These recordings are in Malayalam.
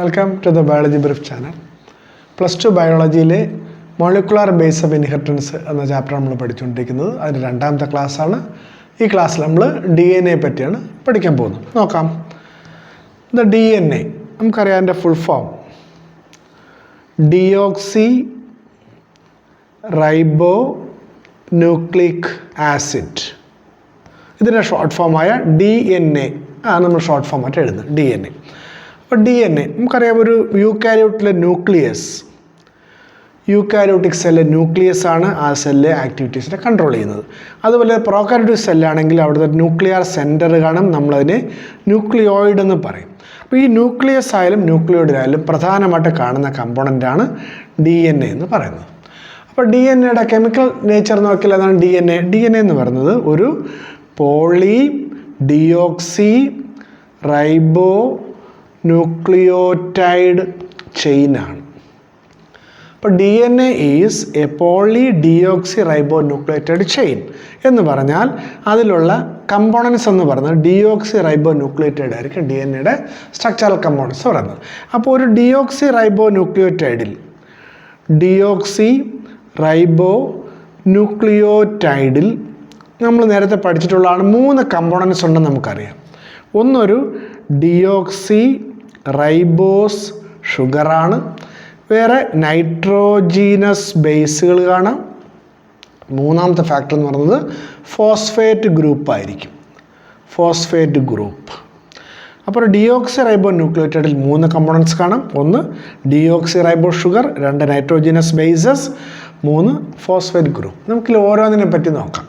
Welcome to the biology brief channel. +2 ബയോളജിയിലെ മോളിക്കുലാർ ബേസ് ഓഫ് ഇൻഹെറിറ്റൻസ് എന്ന ചാപ്റ്റർ നമ്മൾ പഠിച്ചുകൊണ്ടിരിക്കുന്നത്. അതിൻ്റെ രണ്ടാമത്തെ ക്ലാസ്സാണ്. ഈ ക്ലാസ്സിൽ നമ്മൾ DNA പറ്റിയാണ് പഠിക്കാൻ പോകുന്നത്. നോക്കാം. ദ DNA നമുക്കറിയാം അതിൻ്റെ full form deoxy റൈബോ nucleic acid. ഇതിൻ്റെ ഷോർട്ട് ഫോമായ DNA ആണ് നമ്മൾ ഷോർട്ട് ഫോമായിട്ട് എഴുതുന്നത്. DNA. അപ്പോൾ DNA നമുക്കറിയാം ഒരു യൂക്കാരിയോട്ടിലെ യൂക്കാരിയോട്ടിക് സെല്ല് ന്യൂക്ലിയസ് ആണ് ആ സെല്ല് ആക്ടിവിറ്റീസിനെ കൺട്രോൾ ചെയ്യുന്നത്. അതുപോലെ പ്രോകാരിയോട്ടിക് സെല്ലാണെങ്കിൽ അവിടുത്തെ ന്യൂക്ലിയർ സെൻറ്റർ കാണും, നമ്മളതിനെ ന്യൂക്ലിയോയിഡ് എന്ന് പറയും. അപ്പോൾ ഈ ന്യൂക്ലിയസ് ആയാലും ന്യൂക്ലിയോയിഡിലായാലും പ്രധാനമായിട്ട് കാണുന്ന കമ്പോണൻ്റാണ് DNA എന്ന് പറയുന്നത്. അപ്പോൾ DNAയുടെ കെമിക്കൽ നേച്ചർ നോക്കിയാൽ അതാണ് DNA എന്ന് പറയുന്നത് ഒരു പോളി ഡിയോക്സി റൈബോ ന്യൂക്ലിയോറ്റൈഡ് ചെയിനാണ്. അപ്പോൾ DNA is a poly deoxy ribo nucleotide chain എന്ന് പറഞ്ഞാൽ അതിലുള്ള കമ്പോണൻസ് എന്ന് പറയുന്നത് ഡിയോക്സി റൈബോ ന്യൂക്ലിയോറ്റൈഡ് ആയിരിക്കും DNAയുടെ സ്ട്രക്ചറൽ കമ്പോണൻസ് പറയുന്നത്. അപ്പോൾ ഒരു ഡിയോക്സി റൈബോ ന്യൂക്ലിയോറ്റൈഡിൽ നമ്മൾ നേരത്തെ പഠിച്ചിട്ടുള്ളതാണ് 3 കമ്പോണൻസ് ഉണ്ടെന്ന് നമുക്കറിയാം. ഒന്നൊരു ഡിയോക്സി റൈബോസ് ഷുഗറാണ്. വേറെ നൈട്രോജീനസ് ബേസുകൾ കാണാം. മൂന്നാമത്തെ ഫാക്ടർ എന്ന് പറയുന്നത് ഫോസ്ഫേറ്റ് ഗ്രൂപ്പ് ആയിരിക്കും. Phosphate group. അപ്പോൾ ഡിയോക്സി റൈബോ ന്യൂക്ലിയോറ്റൈഡിൽ 3 കമ്പോണൻസ് കാണാം. 1 deoxy ribo sugar, 2 nitrogenous bases, 3 phosphate group. നമുക്കിൽ ഓരോന്നിനെ പറ്റി നോക്കാം.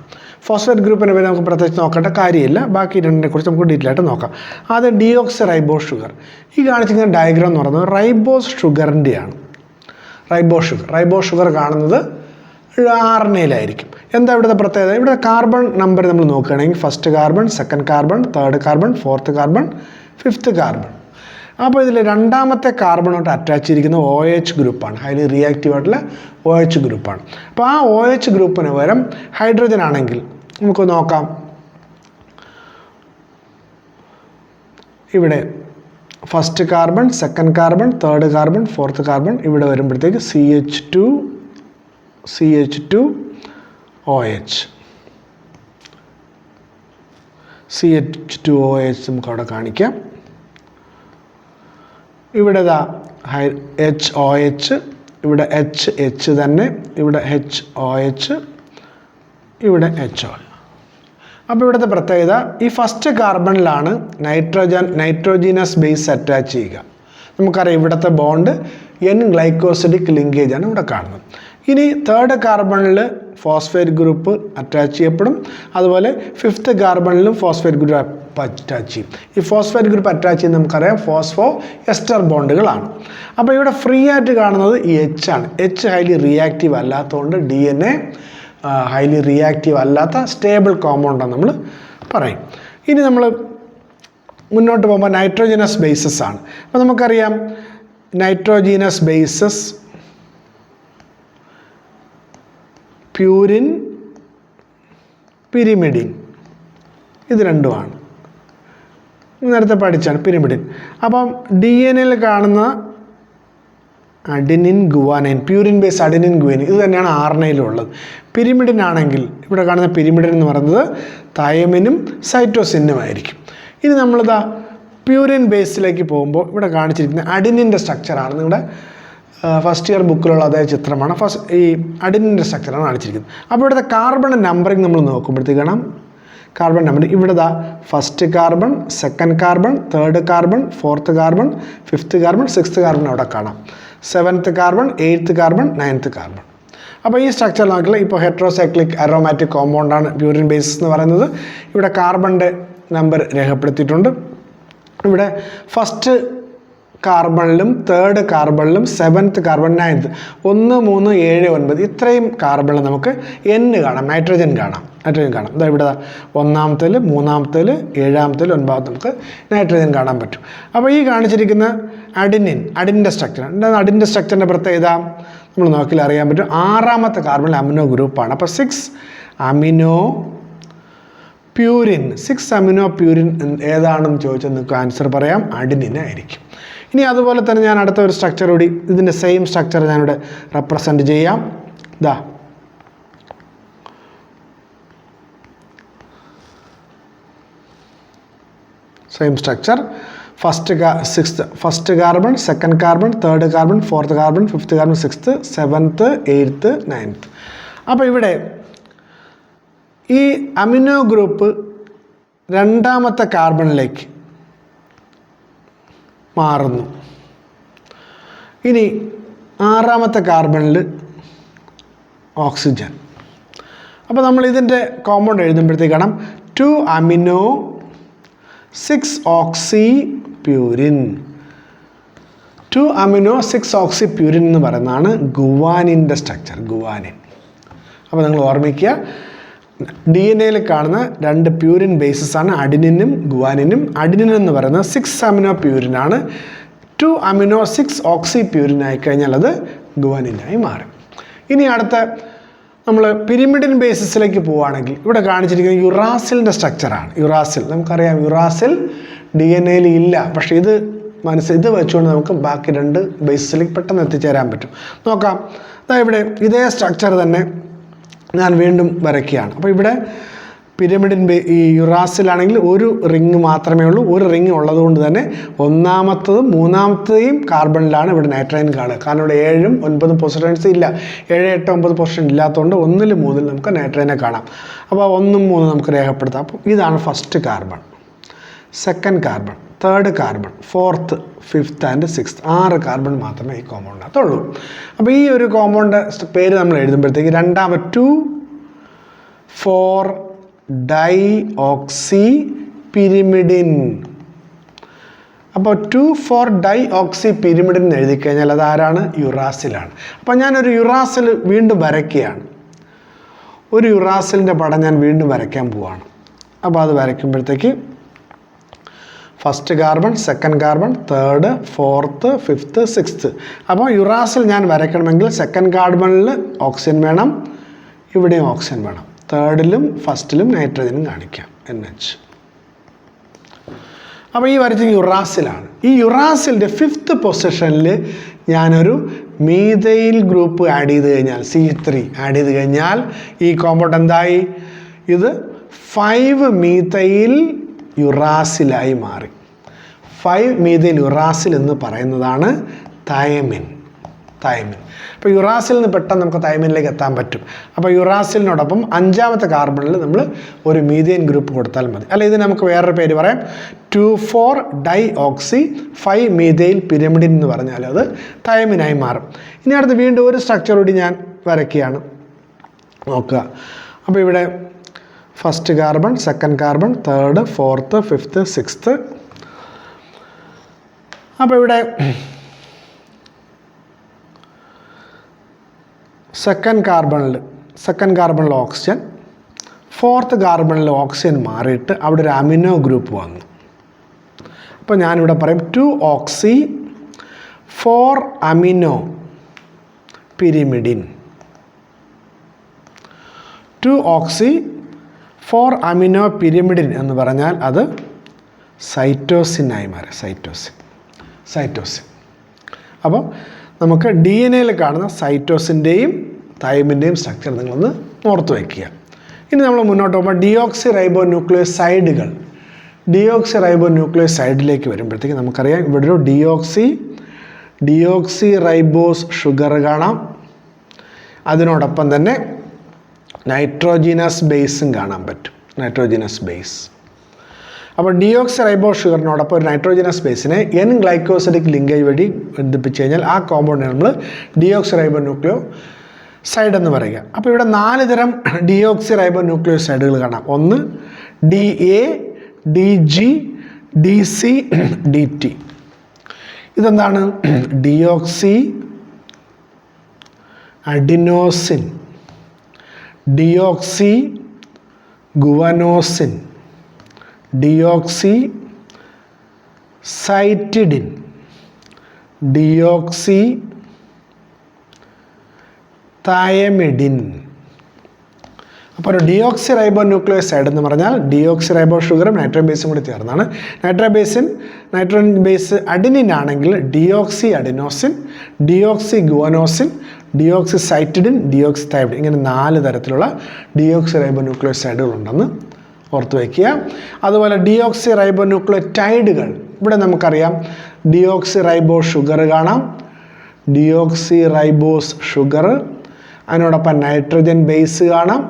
ഫോസ്ഫേറ്റ് ഗ്രൂപ്പിനെ പറ്റി നമുക്ക് പ്രത്യേകിച്ച് നോക്കേണ്ട കാര്യമില്ല. ബാക്കി രണ്ടിനെ കുറിച്ച് നമുക്ക് ഡീറ്റെയിൽ ആയിട്ട് നോക്കാം. ആദ്യം ഡിയോക്സി റൈബോ ഷുഗർ. ഈ കാണിച്ചിരിക്കുന്ന ഡയഗ്രാം എന്ന് പറയുന്നത് റൈബോസ് ഷുഗറിൻ്റെയാണ്. റൈബോ ഷുഗർ കാണുന്നത് RNAയിലായിരിക്കും. എന്താ ഇവിടുത്തെ പ്രത്യേകത? ഇവിടെ കാർബൺ നമ്പർ നമ്മൾ നോക്കുകയാണെങ്കിൽ first carbon, second carbon, third carbon, fourth carbon, fifth carbon. അപ്പോൾ ഇതിൽ രണ്ടാമത്തെ കാർബണോട്ട് അറ്റാച്ച് ചെയ്തിരിക്കുന്ന OH ഗ്രൂപ്പാണ്. ഹൈലി റിയാക്റ്റീവ് ആയിട്ടുള്ള OH ഗ്രൂപ്പാണ്. അപ്പോൾ ആ OH ഗ്രൂപ്പിന് പകരം ഹൈഡ്രജൻ ആണെങ്കിൽ നമുക്ക് നോക്കാം. ഇവിടെ first carbon, second carbon, third carbon, fourth carbon. ഇവിടെ വരുമ്പോഴത്തേക്ക് CH2OH നമുക്കവിടെ കാണിക്കാം. ഇവിടെ HOH, ഇവിടെ HH തന്നെ, ഇവിടെ HOH, ഇവിടെ HO. അപ്പോൾ ഇവിടുത്തെ പ്രത്യേകത ഈ ഫസ്റ്റ് കാർബണിലാണ് നൈട്രോജീനസ് ബേസ് അറ്റാച്ച് ചെയ്യുക. നമുക്കറിയാം ഇവിടുത്തെ ബോണ്ട് N-ഗ്ലൈക്കോസിഡിക് ലിങ്കേജ് ആണ് ഇവിടെ കാണുന്നത്. ഇനി തേർഡ് കാർബണിൽ ഫോസ്ഫേറ്റ് ഗ്രൂപ്പ് അറ്റാച്ച് ചെയ്യപ്പെടും. അതുപോലെ ഫിഫ്ത്ത് കാർബണിലും ഫോസ്ഫേറ്റ് ഗ്രൂപ്പ് അറ്റാച്ച് ചെയ്യും. ഈ ഫോസ്ഫേറ്റ് ഗ്രൂപ്പ് അറ്റാച്ച് ചെയ്യുന്നത് നമുക്കറിയാം ഫോസ്ഫോ എസ്റ്റർ ബോണ്ടുകളാണ്. അപ്പോൾ ഇവിടെ ഫ്രീ ആയിട്ട് കാണുന്നത് ഈ H ആണ്. H ഹൈലി റിയാക്റ്റീവ് അല്ലാത്തതുകൊണ്ട് DNA ഹൈലി റിയാക്റ്റീവ് അല്ലാത്ത സ്റ്റേബിൾ കോമ്പൗണ്ടാണ് നമ്മൾ പറയും. ഇനി നമ്മൾ മുന്നോട്ട് പോകുമ്പോൾ നൈട്രോജനസ് ബേസസ് ആണ്. അപ്പോൾ നമുക്കറിയാം നൈട്രോജീനസ് ബേസസ് പ്യൂരിൻ, പിരിമിഡിൻ, ഇത് രണ്ടുമാണ്. നേരത്തെ പഠിച്ചാണ് പിരിമിഡിൻ. അപ്പം DNAയിൽ കാണുന്ന adenine guanine, purine base adenine guanine, ഇത് തന്നെയാണ് RNAയിലുള്ളത്. പിരിമിഡിൻ ആണെങ്കിൽ ഇവിടെ കാണുന്ന പിരിമിഡിൻ എന്ന് പറയുന്നത് തൈമിനും സൈറ്റോസിനും ആയിരിക്കും. ഇനി നമ്മളിതാ പ്യൂരിൻ ബേസിലേക്ക് പോകുമ്പോൾ ഇവിടെ കാണിച്ചിരിക്കുന്ന അഡിനിൻ്റെ സ്ട്രക്ചറാണ്. നിങ്ങളുടെ ഫസ്റ്റ് ഇയർ ബുക്കിലുള്ള അതേ ചിത്രമാണ്. ഈ അഡിനിൻ്റെ സ്ട്രക്ചറാണ് കാണിച്ചിരിക്കുന്നത്. അപ്പോൾ ഇവിടുത്തെ കാർബൺ നമ്പറിങ് നമ്മൾ നോക്കുമ്പോഴത്തേക്ക് കാണാം കാർബൺ നമ്പർ ഇവിടെ first carbon, second carbon, third carbon, fourth carbon, fifth carbon, sixth carbon അവിടെ കാണാം. 7th carbon, 8th carbon, 9th carbon. അപ്പോൾ ഈ സ്ട്രക്ചർ നോക്കിയാൽ ഇപ്പോൾ ഹെട്രോസൈക്ലിക് അരോമാറ്റിക് കോമ്പൗണ്ടാണ് പ്യൂരിൻ ബേസ് എന്ന് പറയുന്നത്. ഇവിടെ കാർബണിൻ്റെ നമ്പർ രേഖപ്പെടുത്തിയിട്ടുണ്ട്. ഇവിടെ ഫസ്റ്റ് കാർബണിലും തേർഡ് കാർബണിലും 7th കാർബൺ, 9th 1, 3, 7, 9 ഇത്രയും കാർബണിൽ നമുക്ക് N കാണാം, നൈട്രജൻ കാണാം. ഇതാ ഇവിടെ 1ാമത്തേൽ, 3ാമത്തേൽ, 7ാമത്തേൽ, 9ാമത്തേൽ നമുക്ക് നൈട്രജൻ കാണാൻ പറ്റും. അപ്പോൾ ഈ കാണിച്ചിരിക്കുന്ന അഡിനിൻ്റെ സ്ട്രക്ചറാണ്. അഡിനിൻ്റെ സ്ട്രക്ചറിൻ്റെ പ്രത്യേകത നമ്മൾ നോക്കിയാൽ അറിയാൻ പറ്റും. 6ാമത്തെ കാർബണിൽ അമിനോ ഗ്രൂപ്പാണ്. അപ്പോൾ 6 അമിനോ പ്യൂരിൻ, 6 അമിനോ പ്യൂരിൻ ഏതാണെന്ന് ചോദിച്ചാൽ നിങ്ങൾക്ക് ആൻസർ പറയാം, അഡിനിൻ ആയിരിക്കും. ഇനി അതുപോലെ തന്നെ ഞാൻ അടുത്ത ഒരു സ്ട്രക്ചർ കൂടി ഇതിൻ്റെ സെയിം സ്ട്രക്ചർ ഞാനിവിടെ റെപ്രസെൻറ്റ് ചെയ്യാം. ഇതാ same structure. First carbon, second carbon, third carbon, fourth carbon, fifth carbon, sixth, seventh, eighth, ninth. അപ്പോൾ ഇവിടെ ഈ അമിനോ ഗ്രൂപ്പ് രണ്ടാമത്തെ കാർബണിലേക്ക് മാറുന്നു. ഇനി ആറാമത്തെ കാർബണിൽ ഓക്സിജൻ. അപ്പോൾ നമ്മൾ ഇതിൻ്റെ കോമ്പൗണ്ട് എഴുതുമ്പോഴത്തേക്കാണ് 2 അമിനോ 6 ഓക്സി പ്യൂരിൻ. 2 അമിനോ 6 ഓക്സി പ്യൂരിൻ എന്ന് പറയുന്നതാണ് ഗുവാനിൻ്റെ സ്ട്രക്ചർ, ഗുവാനിൻ. അപ്പോൾ നിങ്ങൾ ഓർമ്മിക്കുക, DNA കാണുന്ന 2 പ്യൂരിൻ ബേസസ് ആണ് അഡിനിനും ഗുവാനിനും. അഡിനിൻ എന്ന് പറയുന്നത് 6 അമിനോ പ്യൂരിനാണ്. 2 അമിനോ 6 ഓക്സി പ്യൂരിൻ ആയിക്കഴിഞ്ഞാൽ അത് ഗുവാനിനായി മാറും. ഇനി അടുത്ത നമ്മൾ പിരിമിഡിൻ ബേസിസിലേക്ക് പോവുകയാണെങ്കിൽ ഇവിടെ കാണിച്ചിരിക്കുന്നത് യുറാസിലിൻ്റെ സ്ട്രക്ചറാണ്. യുറാസിൽ നമുക്കറിയാം, യുറാസിൽ DNA ഇല്ല. പക്ഷേ ഇത് ഇത് വെച്ചുകൊണ്ട് നമുക്ക് ബാക്കി 2 ബേസിസിലേക്ക് പെട്ടെന്ന് എത്തിച്ചേരാൻ പറ്റും. നോക്കാം. ഇവിടെ ഇതേ സ്ട്രക്ചർ തന്നെ ഞാൻ വീണ്ടും വരയ്ക്കുകയാണ്. അപ്പോൾ ഇവിടെ പിരമിഡിൻ ഈ യുറാസിലാണെങ്കിൽ ഒരു റിങ് മാത്രമേ ഉള്ളൂ. ഒരു റിങ് ഉള്ളതുകൊണ്ട് തന്നെ ഒന്നാമത്തതും മൂന്നാമത്തെയും കാർബണിലാണ് ഇവിടെ നൈട്രജൻ കാണുക. കാരണം ഇവിടെ 7ഉം 9ഉം പൊസിഷൻസ് ഇല്ല. 7, 8, 9 പൊസിഷൻ ഇല്ലാത്തതുകൊണ്ട് 1, 3 നമുക്ക് നൈട്രജനെ കാണാം. അപ്പോൾ 1, 3 നമുക്ക് രേഖപ്പെടുത്താം. അപ്പോൾ ഇതാണ് first carbon, second carbon, third carbon, fourth, fifth and sixth. 6 carbon മാത്രമേ ഈ കോമ്പൗണ്ടിനകത്തുള്ളൂ. അപ്പോൾ ഈ ഒരു കോമ്പൗണ്ട് പേര് നമ്മൾ എഴുതുമ്പോഴത്തേക്ക് 2,4 ഡൈ ഓക്സി പിരിമിഡിൻ. അപ്പോൾ 2,4 ഡൈ ഓക്സി പിരിമിഡിൻ എഴുതി കഴിഞ്ഞാൽ അത് ആരാണ്? യുറാസിലാണ്. അപ്പോൾ ഞാനൊരു യുറാസിൽ വീണ്ടും വരയ്ക്കുകയാണ്. ഒരു യുറാസിലിൻ്റെ പടം ഞാൻ വീണ്ടും വരയ്ക്കാൻ പോവുകയാണ്. അപ്പോൾ അത് വരയ്ക്കുമ്പോഴത്തേക്ക് first carbon, second carbon, third, fourth, fifth, sixth. അപ്പോൾ യുറാസിൽ ഞാൻ വരയ്ക്കണമെങ്കിൽ സെക്കൻഡ് കാർബണിൽ ഓക്സിജൻ വേണം, ഇവിടെയും ഓക്സിജൻ വേണം. തേർഡിലും ഫസ്റ്റിലും നൈട്രജനും കാണിക്കാം, NH. അപ്പോൾ ഈ വരച്ച യുറാസിലാണ്. ഈ യുറാസിലിൻ്റെ 5th പൊസിഷനിൽ ഞാനൊരു മീഥൈൽ ഗ്രൂപ്പ് ആഡ് ചെയ്ത് കഴിഞ്ഞാൽ, C3 ആഡ് ചെയ്ത് കഴിഞ്ഞാൽ ഈ കോമ്പൗണ്ട് എന്തായി? ഇത് 5 മീഥൈൽ യുറാസിലായി മാറി. 5 മീഥൈൽ യുറാസിൽ എന്ന് പറയുന്നതാണ് തൈമിൻ. അപ്പോൾ യുറാസിൽ നിന്ന് പെട്ടെന്ന് നമുക്ക് തൈമിനിലേക്ക് എത്താൻ പറ്റും. അപ്പോൾ യുറാസിലിനോടൊപ്പം 5ാമത്തെ കാർബണിൽ നമ്മൾ ഒരു മീഥൈൻ ഗ്രൂപ്പ് കൊടുത്താൽ മതി. അല്ല, ഇത് നമുക്ക് വേറൊരു പേര് പറയാം, 2,4 ഡൈ ഓക്സി 5 മീഥൈൽ പിരമിഡിൻ എന്ന് പറഞ്ഞാൽ അത് തൈമിനായി മാറും. ഇനി അടുത്ത് വീണ്ടും ഒരു സ്ട്രക്ചർ കൂടി ഞാൻ വരയ്ക്കുകയാണ്. നോക്കുക. അപ്പോൾ ഇവിടെ first carbon, second carbon, third, fourth, fifth, sixth. അപ്പോൾ ഇവിടെ സെക്കൻഡ് കാർബണിൽ ഓക്സിജൻ, ഫോർത്ത് കാർബണിൽ ഓക്സിജൻ മാറിയിട്ട് അവിടെ ഒരു അമിനോ ഗ്രൂപ്പ് വന്നു. അപ്പോൾ ഞാനിവിടെ പറയും 2 ഓക്സി 4 അമിനോ പിരിമിഡിൻ. 2 ഓക്സി 4 അമിനോ പിരിമിഡിൻ എന്ന് പറഞ്ഞാൽ അത് സൈറ്റോസിനായി മാറി. സൈറ്റോസിൻ. അപ്പോൾ നമുക്ക് DNA കാണുന്ന സൈറ്റോസിൻ്റെയും തൈമിൻ്റെയും സ്ട്രക്ചർ നിങ്ങളൊന്ന് ഓർത്ത് വയ്ക്കുക. ഇനി നമ്മൾ മുന്നോട്ട് പോകുമ്പോൾ ഡിയോക്സി റൈബോ ന്യൂക്ലിയോസൈഡിലേക്ക് വരുമ്പോഴത്തേക്ക് നമുക്കറിയാം ഇവിടെ ഒരു ഡിയോക്സി റൈബോസ് ഷുഗർ കാണാം. അതിനോടൊപ്പം തന്നെ നൈട്രോജിനസ് ബേസും കാണാൻ പറ്റും. Nitrogenase base. അപ്പോൾ ഡിയോക്സി റൈബോ ഷുഗറിനോടൊപ്പം ഒരു നൈട്രോജിനസ് ബേസിനെ N ഗ്ലൈക്കോസിഡിക് ലിങ്കേജ് വഴി ബന്ധിപ്പിച്ച് കഴിഞ്ഞാൽ ആ കോമ്പൗണ്ടിനെ നമ്മൾ ഡിയോക്സി റൈബോ ന്യൂക്ലിയോസൈഡ് എന്ന് പറയുക. അപ്പോൾ ഇവിടെ 4 തരം ഡിയോക്സി റൈബോ ന്യൂക്ലിയോസൈഡുകൾ കാണാം. ഒന്ന് DA, DG, DC, DT. ഇതെന്താണ്? Deoxy adenosine, deoxy guanosine, deoxy cytidine, deoxy thymidine. അപ്പോൾ ഒരു ഡിയോക്സി റൈബോ ന്യൂക്ലിയോസൈഡ് എന്ന് പറഞ്ഞാൽ ഡിയോക്സി റൈബോ ഷുഗറും നൈട്രോജൻ ബേസും കൂടി ചേർന്നാണ്. നൈട്രോജൻ ബേസ് അഡിനിൻ ആണെങ്കിൽ deoxy adenosine, deoxy guanosine, deoxy cytidine, deoxy thymidine, ഇങ്ങനെ 4 തരത്തിലുള്ള ഡിയോക്സി റൈബോ ന്യൂക്ലിയോസൈഡുകളുണ്ടെന്ന് ഓർത്ത് വയ്ക്കുക. അതുപോലെ ഡിയോക്സി റൈബോ ന്യൂക്ലിയോടൈഡുകൾ, ഇവിടെ നമുക്കറിയാം ഡിയോക്സി റൈബോ ഷുഗർ കാണാം, ഡിയോക്സി റൈബോസ് ഷുഗർ, അതിനോടൊപ്പം നൈട്രോജൻ ബേസ് കാണാം,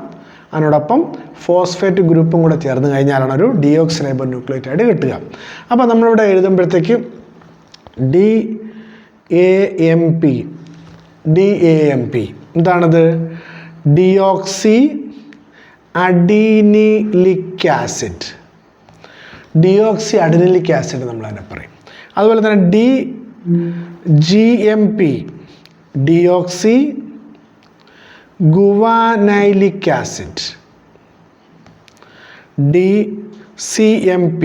അതിനോടൊപ്പം ഫോസ്ഫേറ്റ് ഗ്രൂപ്പും കൂടെ ചേർന്ന് കഴിഞ്ഞാലാണ് ഒരു ഡിയോക്സി റൈബോ ന്യൂക്ലിയോടൈഡ് കിട്ടുക. അപ്പോൾ നമ്മളിവിടെ എഴുതുമ്പോഴത്തേക്ക് DAMP എന്താണത്? Deoxy adenylic acid, deoxy adenylic acid നമ്മൾ അതിനെ പറയും. അതുപോലെ തന്നെ DGMP deoxy guanylic acid, DCMP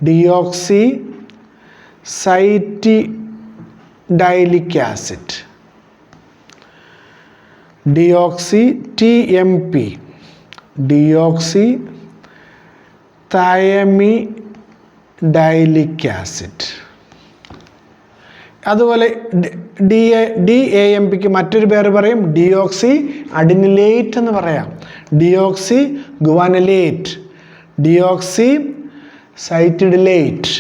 deoxy cytidylic acid, deoxy TMP deoxy thymidylic acid. അതുപോലെ DAMPക്ക് മറ്റൊരു പേര് പറയും ഡിയോക്സി അഡിനിലേറ്റ് എന്ന് പറയാം, deoxy guanylate, deoxy cytidylate,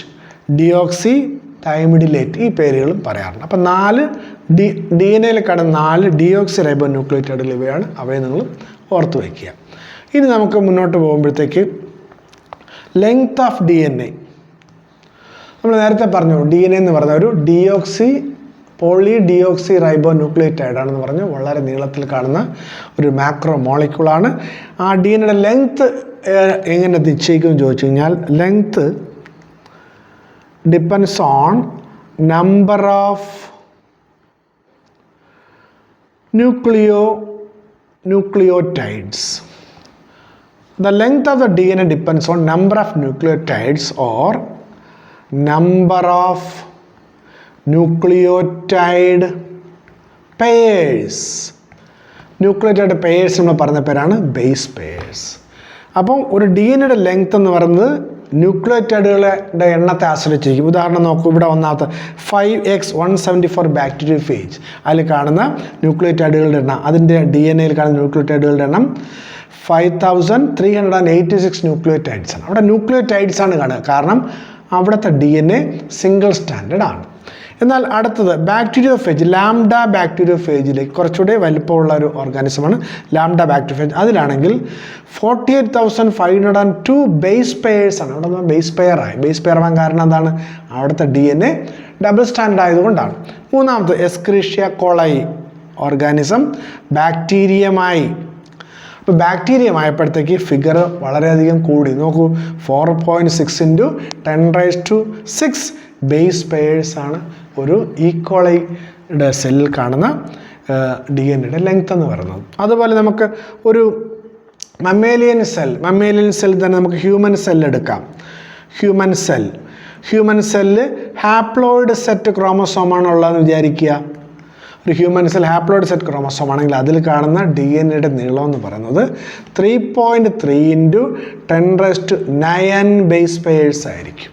deoxy thymidylate, ഈ പേരുകളും പറയാറുണ്ട്. അപ്പം 4 DNA കാണുന്ന 4 ഡിയോക്സി റൈബോ ന്യൂക്ലിയോടൈഡുകൾ ഇവയാണ്. അവയെ നിങ്ങൾ ഓർത്ത് വയ്ക്കുക. ഇനി നമുക്ക് മുന്നോട്ട് പോകുമ്പോഴത്തേക്ക് ലെങ്ത് ഓഫ് DNA. നമ്മൾ നേരത്തെ പറഞ്ഞു DNA എന്ന് പറഞ്ഞ ഒരു പോളി ഡിയോക്സി റൈബോ ന്യൂക്ലിയോടൈഡ് ആണെന്ന് പറഞ്ഞു. വളരെ നീളത്തിൽ കാണുന്ന ഒരു മാക്രോ മോളിക്യൂളാണ്. ആ DNAയുടെ ലെങ്ത് എങ്ങനെ നിശ്ചയിക്കുമെന്ന് ചോദിച്ചു കഴിഞ്ഞാൽ length depends on number of nucleotides. The length of the DNA depends on number of nucleotides or number of nucleotide pairs. Nucleotide pairs നമ്മൾ പറഞ്ഞ പേരാണ് ബേസ് പെയർസ്. അപ്പം ഒരു DNAയുടെ ലെങ്ത് എന്ന് പറയുന്നത് ന്യൂക്ലിയോടൈഡുകളുടെ എണ്ണത്തെ ആശ്രയിച്ചിരിക്കും. ഉദാഹരണം നോക്കൂ, ഇവിടെ ഒന്നാമത്തെ 5x174 ബാക്ടീരിയോഫേജ്, അതിൽ കാണുന്ന ന്യൂക്ലിയോടൈഡുകളുടെ എണ്ണം, അതിൻ്റെ DNAയിൽ കാണുന്ന ന്യൂക്ലിയോടൈഡുകളുടെ എണ്ണം 5386 ന്യൂക്ലിയോടൈഡ്സ് ആണ്. അവിടെ ന്യൂക്ലിയോടൈഡ്സ് ആണ് കാണുക, കാരണം അവിടുത്തെ DNA സിംഗിൾ സ്റ്റാൻഡേർഡ് ആണ്. എന്നാൽ അടുത്തത് ബാക്ടീരിയോഫേജ്, ലാംഡ ബാക്ടീരിയോഫേജിലേക്ക് കുറച്ചുകൂടി വലിപ്പമുള്ള ഒരു ഓർഗാനിസമാണ് ലാംഡ ബാക്ടീരിയോഫേജ്. അതിലാണെങ്കിൽ 48,502 ബേസ് പെയർസ് ആണ്. അവിടെ ബേസ് പെയറായി. ബേസ് പെയർ ആവാൻ കാരണം എന്താണ്? അവിടുത്തെ DNA ഡബിൾ സ്റ്റാൻഡേർഡ് ആയതുകൊണ്ടാണ്. മൂന്നാമത് എസ്ക്രീഷ്യ കോളൈ ഓർഗാനിസം ബാക്ടീരിയമായി. അപ്പോൾ ബാക്ടീരിയമായപ്പോഴത്തേക്ക് ഫിഗർ വളരെയധികം കൂടി. നോക്കൂ, 4.6 × 10⁻⁶ ബേസ് പെയർസ് ആണ് ഒരു ഈക്കോളൈയുടെ സെല്ലിൽ കാണുന്ന DNAയുടെ ലെങ്ത് എന്ന് പറയുന്നത്. അതുപോലെ നമുക്ക് ഒരു മമ്മേലിയൻ സെൽ തന്നെ നമുക്ക് ഹ്യൂമൻ സെൽ എടുക്കാം. ഹ്യൂമൻ സെല്ല് ഹാപ്ലോയിഡ് സെറ്റ് ക്രോമസോമാണ് ഉള്ളതെന്ന് വിചാരിക്കുക. ഒരു human cell haploid set chromosome ആണെങ്കിൽ അതിൽ കാണുന്ന DNAയുടെ നീളം എന്ന് പറയുന്നത് 3.3 × 10⁹ ബേസ് പെയർസ് ആയിരിക്കും.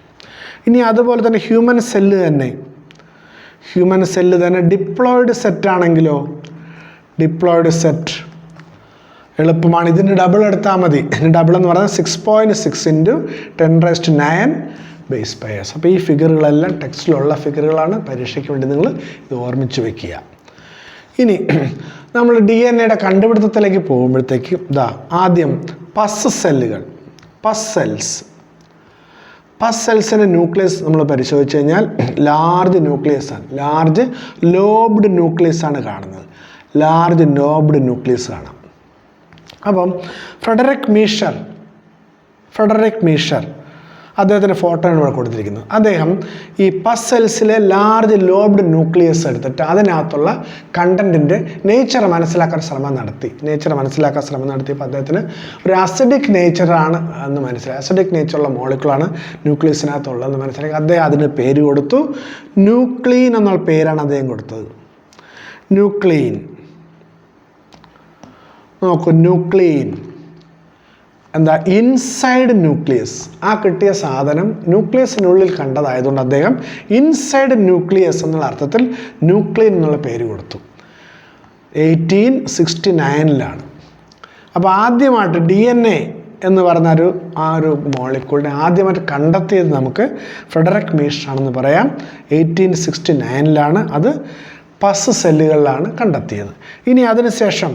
ഇനി അതുപോലെ തന്നെ ഹ്യൂമൻ സെല്ല് തന്നെ ഡിപ്ലോയിഡ് സെറ്റ് ആണെങ്കിലോ, ഡിപ്ലോയിഡ് സെറ്റ് എളുപ്പമാണ്. ഇതിൻ്റെ ഡബിൾ എടുത്താൽ മതി. ഡബിൾ എന്ന് പറയുന്നത് 6.6 × 10⁹ ബേസ് പെയർസ്. അപ്പോൾ ഈ ഫിഗറുകളെല്ലാം ടെക്സ്റ്റിലുള്ള ഫിഗറുകളാണ്. പരീക്ഷയ്ക്ക് വേണ്ടി നിങ്ങൾ ഇത് ഓർമ്മിച്ച് വയ്ക്കുക. ഇനി നമ്മൾ DNAയുടെ കണ്ടുപിടുത്തത്തിലേക്ക് പോകുമ്പോഴത്തേക്ക് ആദ്യം പസ് സെൽസിൻ്റെ ന്യൂക്ലിയസ് നമ്മൾ പരിശോധിച്ച് കഴിഞ്ഞാൽ ലാർജ് ന്യൂക്ലിയസ് ആണ്. ലാർജ് ലോബ്ഡ് ന്യൂക്ലിയസ് ആണ് കാണുന്നത്. ലാർജ് ലോബ്ഡ് ന്യൂക്ലിയസ് കാണാം. അപ്പം ഫ്രെഡറിക് മീഷർ അദ്ദേഹത്തിൻ്റെ ഫോട്ടോയാണ് ഇവിടെ കൊടുത്തിരിക്കുന്നത്. അദ്ദേഹം ഈ പസ് സെൽസിലെ ലാർജ് ലോബ്ഡ് ന്യൂക്ലിയസ് എടുത്തിട്ട് അതിനകത്തുള്ള കണ്ടൻറ്റിൻ്റെ നേച്ചർ മനസ്സിലാക്കാൻ ശ്രമം നടത്തിയപ്പോൾ അദ്ദേഹത്തിന് ഒരു അസിഡിക് നേച്ചറാണ് എന്ന് മനസ്സിലായി. അസിഡിക് നേച്ചറുള്ള മോളിക്യൂളാണ് ന്യൂക്ലിയസിനകത്തുള്ളതെന്ന് മനസ്സിലാക്കി അദ്ദേഹം അതിന് പേര് കൊടുത്തു. ന്യൂക്ലീൻ എന്നുള്ള പേരാണ് അദ്ദേഹം കൊടുത്തത്. ന്യൂക്ലീൻ നോക്കൂ, ന്യൂക്ലിയൻ എന്താ, ഇൻസൈഡ് ന്യൂക്ലിയസ്. ആ കിട്ടിയ സാധനം ന്യൂക്ലിയസിനുള്ളിൽ കണ്ടതായതുകൊണ്ട് അദ്ദേഹം ഇൻസൈഡ് ന്യൂക്ലിയസ് എന്നുള്ള അർത്ഥത്തിൽ ന്യൂക്ലിയൻ എന്നുള്ള പേര് കൊടുത്തു. 1869 അപ്പോൾ ആദ്യമായിട്ട് DNA എന്ന് പറഞ്ഞ ഒരു മോളിക്യൂളിനെ ആദ്യമായിട്ട് കണ്ടെത്തിയത് നമുക്ക് ഫ്രെഡറിക് മീഷ് ആണെന്ന് പറയാം. 1869 അത് പസ് സെല്ലുകളിലാണ് കണ്ടെത്തിയത്. ഇനി അതിനുശേഷം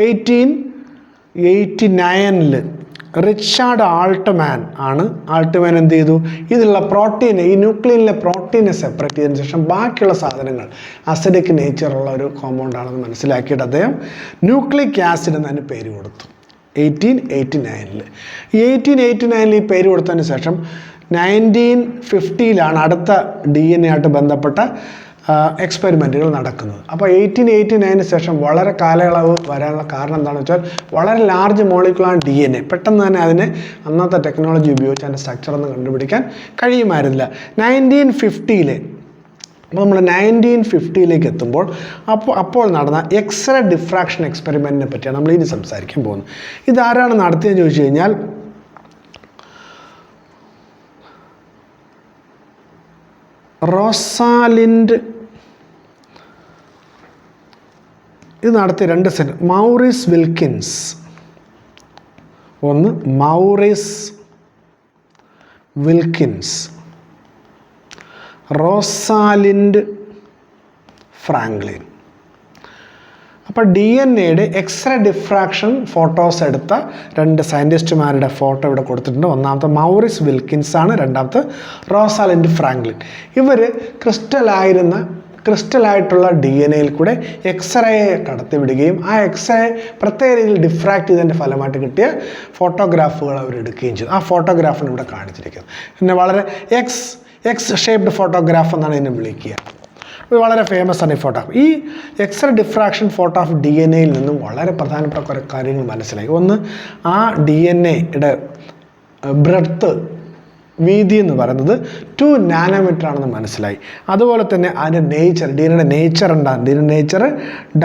1889 റിച്ചാർഡ് ആൾട്ട്മാൻ എന്ത് ചെയ്തു, ഇതിലുള്ള പ്രോട്ടീനെ, ഈ ന്യൂക്ലിയനിലെ പ്രോട്ടീനെ സെപ്പറേറ്റ് ചെയ്തതിന് ശേഷം ബാക്കിയുള്ള സാധനങ്ങൾ അസിഡിക് നേച്ചറുള്ള ഒരു കോമ്പൗണ്ടാണെന്ന് മനസ്സിലാക്കിയിട്ട് അദ്ദേഹം ന്യൂക്ലിക് ആസിഡ് എന്നതിന് പേര് കൊടുത്തു 1889. ഈ 1889 ഈ പേര് കൊടുത്തതിന് ശേഷം 1950 അടുത്ത DNA ആയിട്ട് ബന്ധപ്പെട്ട എക്സ്പെരിമെൻറ്റുകൾ നടക്കുന്നത്. അപ്പോൾ 1889 ശേഷം വളരെ കാലയളവ് വരാനുള്ള കാരണം എന്താണെന്ന് വെച്ചാൽ വളരെ ലാർജ് മോളിക്കുലാണ് DNA. പെട്ടെന്ന് തന്നെ അതിനെ അന്നത്തെ ടെക്നോളജി ഉപയോഗിച്ച് അതിൻ്റെ സ്ട്രക്ചർ ഒന്നും കണ്ടുപിടിക്കാൻ കഴിയുമായിരുന്നില്ല. 1950 അപ്പോൾ നമ്മൾ 1950 എത്തുമ്പോൾ അപ്പോൾ നടന്ന എക്സ്റേ ഡിഫ്രാക്ഷൻ എക്സ്പെരിമെൻറ്റിനെ പറ്റിയാണ് നമ്മൾ ഇനി സംസാരിക്കാൻ പോകുന്നത്. ഇതാരാണ് നടത്തിയതെന്ന് ചോദിച്ചു കഴിഞ്ഞാൽ റോസാലിൻഡ്. ഇത് നടത്തിയ 2 സെന്റ്, മൗറിസ് വിൽക്കിൻസ്, ഒന്ന് മൗറിസ് വിൽക്കിൻസ്, റോസാലിൻഡ് ഫ്രാങ്ക്ലിൻ. അപ്പോൾ DNA എക്സ്റേ ഡിഫ്രാക്ഷൻ ഫോട്ടോസ് എടുത്ത 2 സയൻറ്റിസ്റ്റുമാരുടെ ഫോട്ടോ ഇവിടെ കൊടുത്തിട്ടുണ്ട്. ഒന്നാമത്തെ മൗറിസ് വിൽക്കിൻസ് ആണ്, രണ്ടാമത്തെ റോസാലിൻഡ് ഫ്രാങ്ക്ലിൻ. ഇവർ ക്രിസ്റ്റലായിട്ടുള്ള DNA കൂടെ എക്സ്റേയെ കടത്തിവിടുകയും ആ എക്സ്റേ പ്രത്യേക രീതിയിൽ ഡിഫ്രാക്ട് ചെയ്തതിൻ്റെ ഫലമായിട്ട് കിട്ടിയ ഫോട്ടോഗ്രാഫുകൾ അവർ എടുക്കുകയും ചെയ്തു. ആ ഫോട്ടോഗ്രാഫാണ് ഇവിടെ കാണിച്ചിരിക്കുന്നത്. പിന്നെ വളരെ എക്സ് ഷേപ്ഡ് ഫോട്ടോഗ്രാഫ് എന്നാണ് ഇതിനെ വിളിക്കുക. വളരെ ഫേമസ് ആണ് ഈ ഫോട്ടോഗ്രാഫ്. ഈ x ray diffraction photo of DNA നിന്നും വളരെ പ്രധാനപ്പെട്ട കുറേ കാര്യങ്ങൾ മനസ്സിലായി. ഒന്ന്, ആ DNA ബ്രെഡ്ത്ത്, വീതി എന്ന് പറയുന്നത് 2 നാനോമീറ്റർ ആണെന്ന് മനസ്സിലായി. അതുപോലെ തന്നെ അതിൻ്റെ nature, DNA nature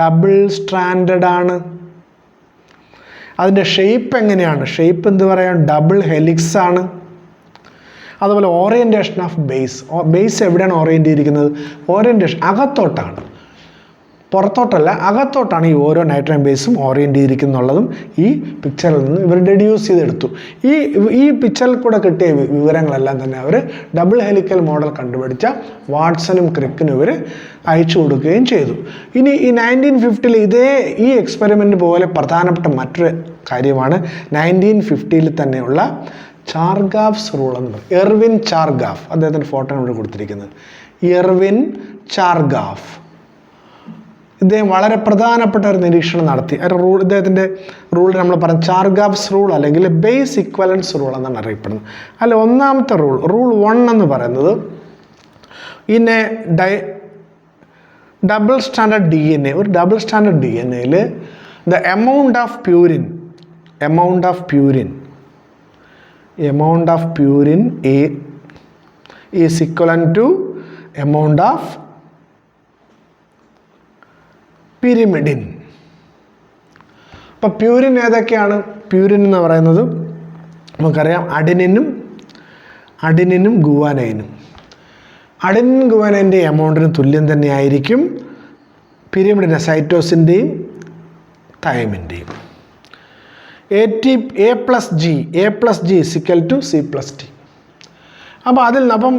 double stranded ആണ്. അതിൻ്റെ ഷേപ്പ് എങ്ങനെയാണ്? ഷേപ്പ് എന്ത് പറയാം, ഡബിൾ ഹെലിക്സ് ആണ്. അതുപോലെ ഓറിയൻറ്റേഷൻ ഓഫ് ബേസ് എവിടെയാണ് ഓറിയൻ്റ് ചെയ്തിരിക്കുന്നത്? ഓറിയൻറ്റേഷൻ അകത്തോട്ടാണ്, പുറത്തോട്ടല്ല, അകത്തോട്ടാണ് ഈ ഓരോ നൈട്രജൻ ബേസും ഓറിയൻ്റ് ചെയ്തിരിക്കുന്നുള്ളതും ഈ പിക്ചറിൽ നിന്ന് ഇവർ ഡെഡ്യൂസ് ചെയ്തെടുത്തു. ഈ പിക്ചറിൽ കൂടെ കിട്ടിയ വിവരങ്ങളെല്ലാം തന്നെ അവർ ഡബിൾ ഹെലിക്കൽ മോഡൽ കണ്ടുപിടിച്ച വാട്സണും ക്രിക്കിനും ഇവർ അയച്ചു കൊടുക്കുകയും ചെയ്തു. ഇനി ഈ 1950 ഈ എക്സ്പെരിമെൻ്റ് പോലെ പ്രധാനപ്പെട്ട മറ്റൊരു കാര്യമാണ് 1950 തന്നെയുള്ള ചാർഗാഫ്സ് റൂൾ എന്ന് പറയും. എർവിൻ ചാർഗാഫ്, അദ്ദേഹത്തിൻ്റെ ഫോട്ടോ ഇവിടെ കൊടുത്തിരിക്കുന്നത്. എർവിൻ ചാർഗാഫ് ഇദ്ദേഹം വളരെ പ്രധാനപ്പെട്ട ഒരു നിരീക്ഷണം നടത്തി. ഇദ്ദേഹത്തിൻ്റെ റൂൾ നമ്മൾ പറയും ചാർഗാഫ്സ് റൂൾ അല്ലെങ്കിൽ ബേസ് ഇക്വലൻസ് റൂൾ എന്നാണ് അറിയപ്പെടുന്നത്. അല്ല, ഒന്നാമത്തെ റൂൾ 1 എന്ന് പറയുന്നത് ഡബിൾ സ്റ്റാൻഡേർഡ് DNA, ഒരു ഡബിൾ സ്റ്റാൻഡേർഡ് DNAയിൽ the amount of purine is equivalent to amount of pyrimidine. അപ്പോൾ പ്യൂരിൻ ഏതൊക്കെയാണ്? പ്യൂരിൻ എന്ന് പറയുന്നത് നമുക്കറിയാം അഡിനിനും ഗുവാനൈനും. ഗുവാനൈൻ്റെ എമൗണ്ടിന് തുല്യം തന്നെയായിരിക്കും പിരിമിഡിൻ്റെ, സൈറ്റോസിൻ്റെയും തൈമിൻ്റെയും. A+G is equal to C+T. അപ്പം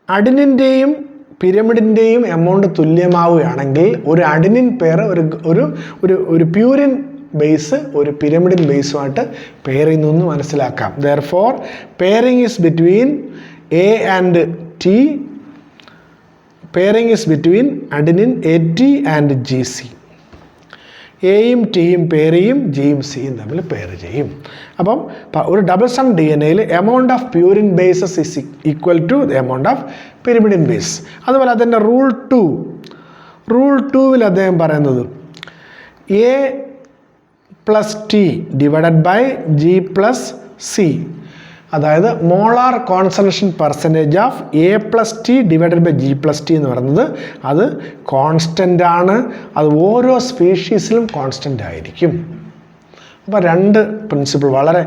അഡിനിൻ്റെയും പിരമിഡിൻ്റെയും എമൗണ്ട് തുല്യമാവുകയാണെങ്കിൽ ഒരു അഡിനിൻ പെയർ ഒരു പ്യൂരിൻ ബേസ് ഒരു പിരമിഡിൻ ബേസുമായിട്ട് പെയർ ചെയ്യുന്നു എന്ന് മനസ്സിലാക്കാം. Therefore pairing is between A and T. Pairing is between adenine AT and GC. എയും ടിയും പെയർ ചെയ്യും, ജിയും സിയും തമ്മിൽ പെയർ ചെയ്യും. അപ്പം ഒരു ഡബിൾ സ്റ്റാൻഡേർഡ് DNAയിൽ amount of purine bases is equal to the amount of pyrimidine base. അതുപോലെ അതിൻ്റെ റൂൾ 2 അദ്ദേഹം പറയുന്നത് A+T ഡിവൈഡഡ് ബൈ G+C. അതായത് molar concentration percentage of A+T divided by G+T എന്ന് പറയുന്നത് അത് കോൺസ്റ്റൻ്റ് ആണ്. അത് ഓരോ സ്പീഷീസിലും കോൺസ്റ്റൻ്റ് ആയിരിക്കും. അപ്പോൾ രണ്ട് പ്രിൻസിപ്പിൾ വളരെ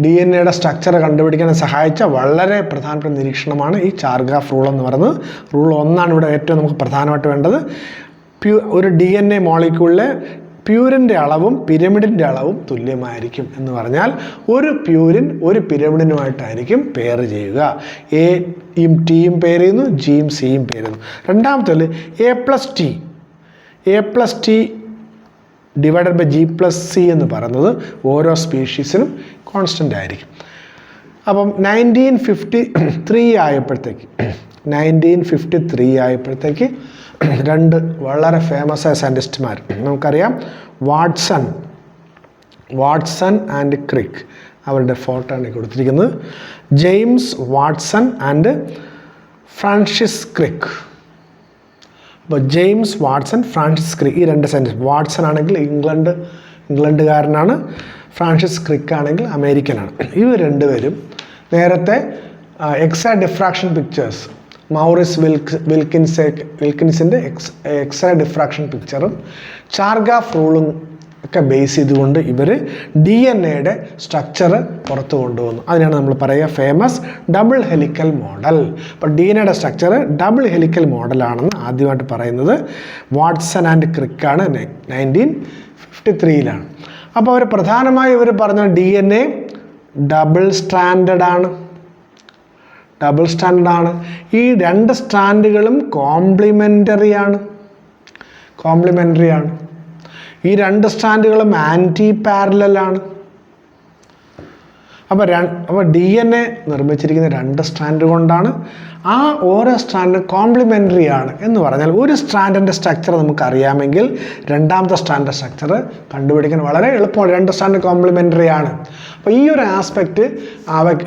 DNA സ്ട്രക്ചർ കണ്ടുപിടിക്കാൻ സഹായിച്ച വളരെ പ്രധാനപ്പെട്ട നിരീക്ഷണമാണ് ഈ ചാർഗ്രാഫ് റൂൾ എന്ന് പറയുന്നത്. റൂൾ 1 ഇവിടെ ഏറ്റവും നമുക്ക് പ്രധാനമായിട്ട് വേണ്ടത്. ഒരു DNA മോളിക്യൂളിലെ പ്യൂരിൻ്റെ അളവും പിരമിഡിൻ്റെ അളവും തുല്യമായിരിക്കും എന്ന് പറഞ്ഞാൽ ഒരു പ്യൂരിൻ ഒരു പിരമിഡിനുമായിട്ടായിരിക്കും പെയർ ചെയ്യുക. എയും ടിയും പെയർ ചെയ്യുന്നു, ജിയും സിയും പെയർ ചെയ്യുന്നു. രണ്ടാമത്തേൽ A+T ഡിവൈഡഡ് ബൈ G+C എന്ന് പറയുന്നത് ഓരോ സ്പീഷീസിനും കോൺസ്റ്റൻ്റ് ആയിരിക്കും. അപ്പം 1953 ആയപ്പോഴത്തേക്ക് രണ്ട് വളരെ ഫേമസ് ആയ സയൻറ്റിസ്റ്റുമാർ നമുക്കറിയാം. വാട്സൺ ആൻഡ് ക്രിക്ക്, അവരുടെ ഫോട്ടോ ആണ് കൊടുത്തിരിക്കുന്നത്. James Watson and Francis Crick. അപ്പോൾ ജെയിംസ് വാട്സൺ, ഫ്രാൻസിസ് ക്രിക്ക്, ഈ രണ്ട് സയൻറ്റിസ്റ്റ്. വാട്സൺ ആണെങ്കിൽ ഇംഗ്ലണ്ടുകാരനാണ്, ഫ്രാൻസിസ് ക്രിക്ക് ആണെങ്കിൽ അമേരിക്കനാണ്. ഇവർ രണ്ടുപേരും നേരത്തെ എക്സ്റേ ഡിഫ്രാക്ഷൻ പിക്ചേഴ്സ്, മൗറിസ് വിൽക്കിൻസിൻ്റെ എക്സ്റേ ഡിഫ്രാക്ഷൻ പിക്ചറും ചാർഗ്രാഫ് റൂളും ഒക്കെ ബേസ് ചെയ്തുകൊണ്ട് ഇവർ DNA സ്ട്രക്ചർ പുറത്ത് കൊണ്ടുവന്നു. അതിനാണ് നമ്മൾ പറയുക ഫേമസ് ഡബിൾ ഹെലിക്കൽ മോഡൽ. അപ്പോൾ DNA സ്ട്രക്ചർ ഡബിൾ ഹെലിക്കൽ മോഡലാണെന്ന് ആദ്യമായിട്ട് പറയുന്നത് വാട്സൺ ആൻഡ് ക്രിക്കാണ് 1953. അപ്പോൾ അവർ പ്രധാനമായി ഇവർ പറഞ്ഞ DNA ഡബിൾ സ്റ്റാൻഡേർഡ് ആണ്. ഈ രണ്ട് സ്റ്റാൻഡുകളും കോംപ്ലിമെൻ്ററി ആണ്. ഈ രണ്ട് സ്റ്റാൻഡുകളും ആൻറ്റി പാരലലാണ്. അപ്പോൾ DNA നിർമ്മിച്ചിരിക്കുന്ന രണ്ട് സ്റ്റാൻഡ് കൊണ്ടാണ്. ആ ഓരോ സ്റ്റാൻഡും കോംപ്ലിമെൻ്ററി ആണ് എന്ന് പറഞ്ഞാൽ ഒരു സ്റ്റാൻഡിൻ്റെ സ്ട്രക്ചർ നമുക്ക് അറിയാമെങ്കിൽ രണ്ടാമത്തെ സ്റ്റാൻഡിൻ്റെ സ്ട്രക്ചർ കണ്ടുപിടിക്കാൻ വളരെ എളുപ്പമാണ്. രണ്ട് സ്റ്റാൻഡ് കോംപ്ലിമെൻ്ററി ആണ്. അപ്പോൾ ഈ ഒരു ആസ്പെക്റ്റ്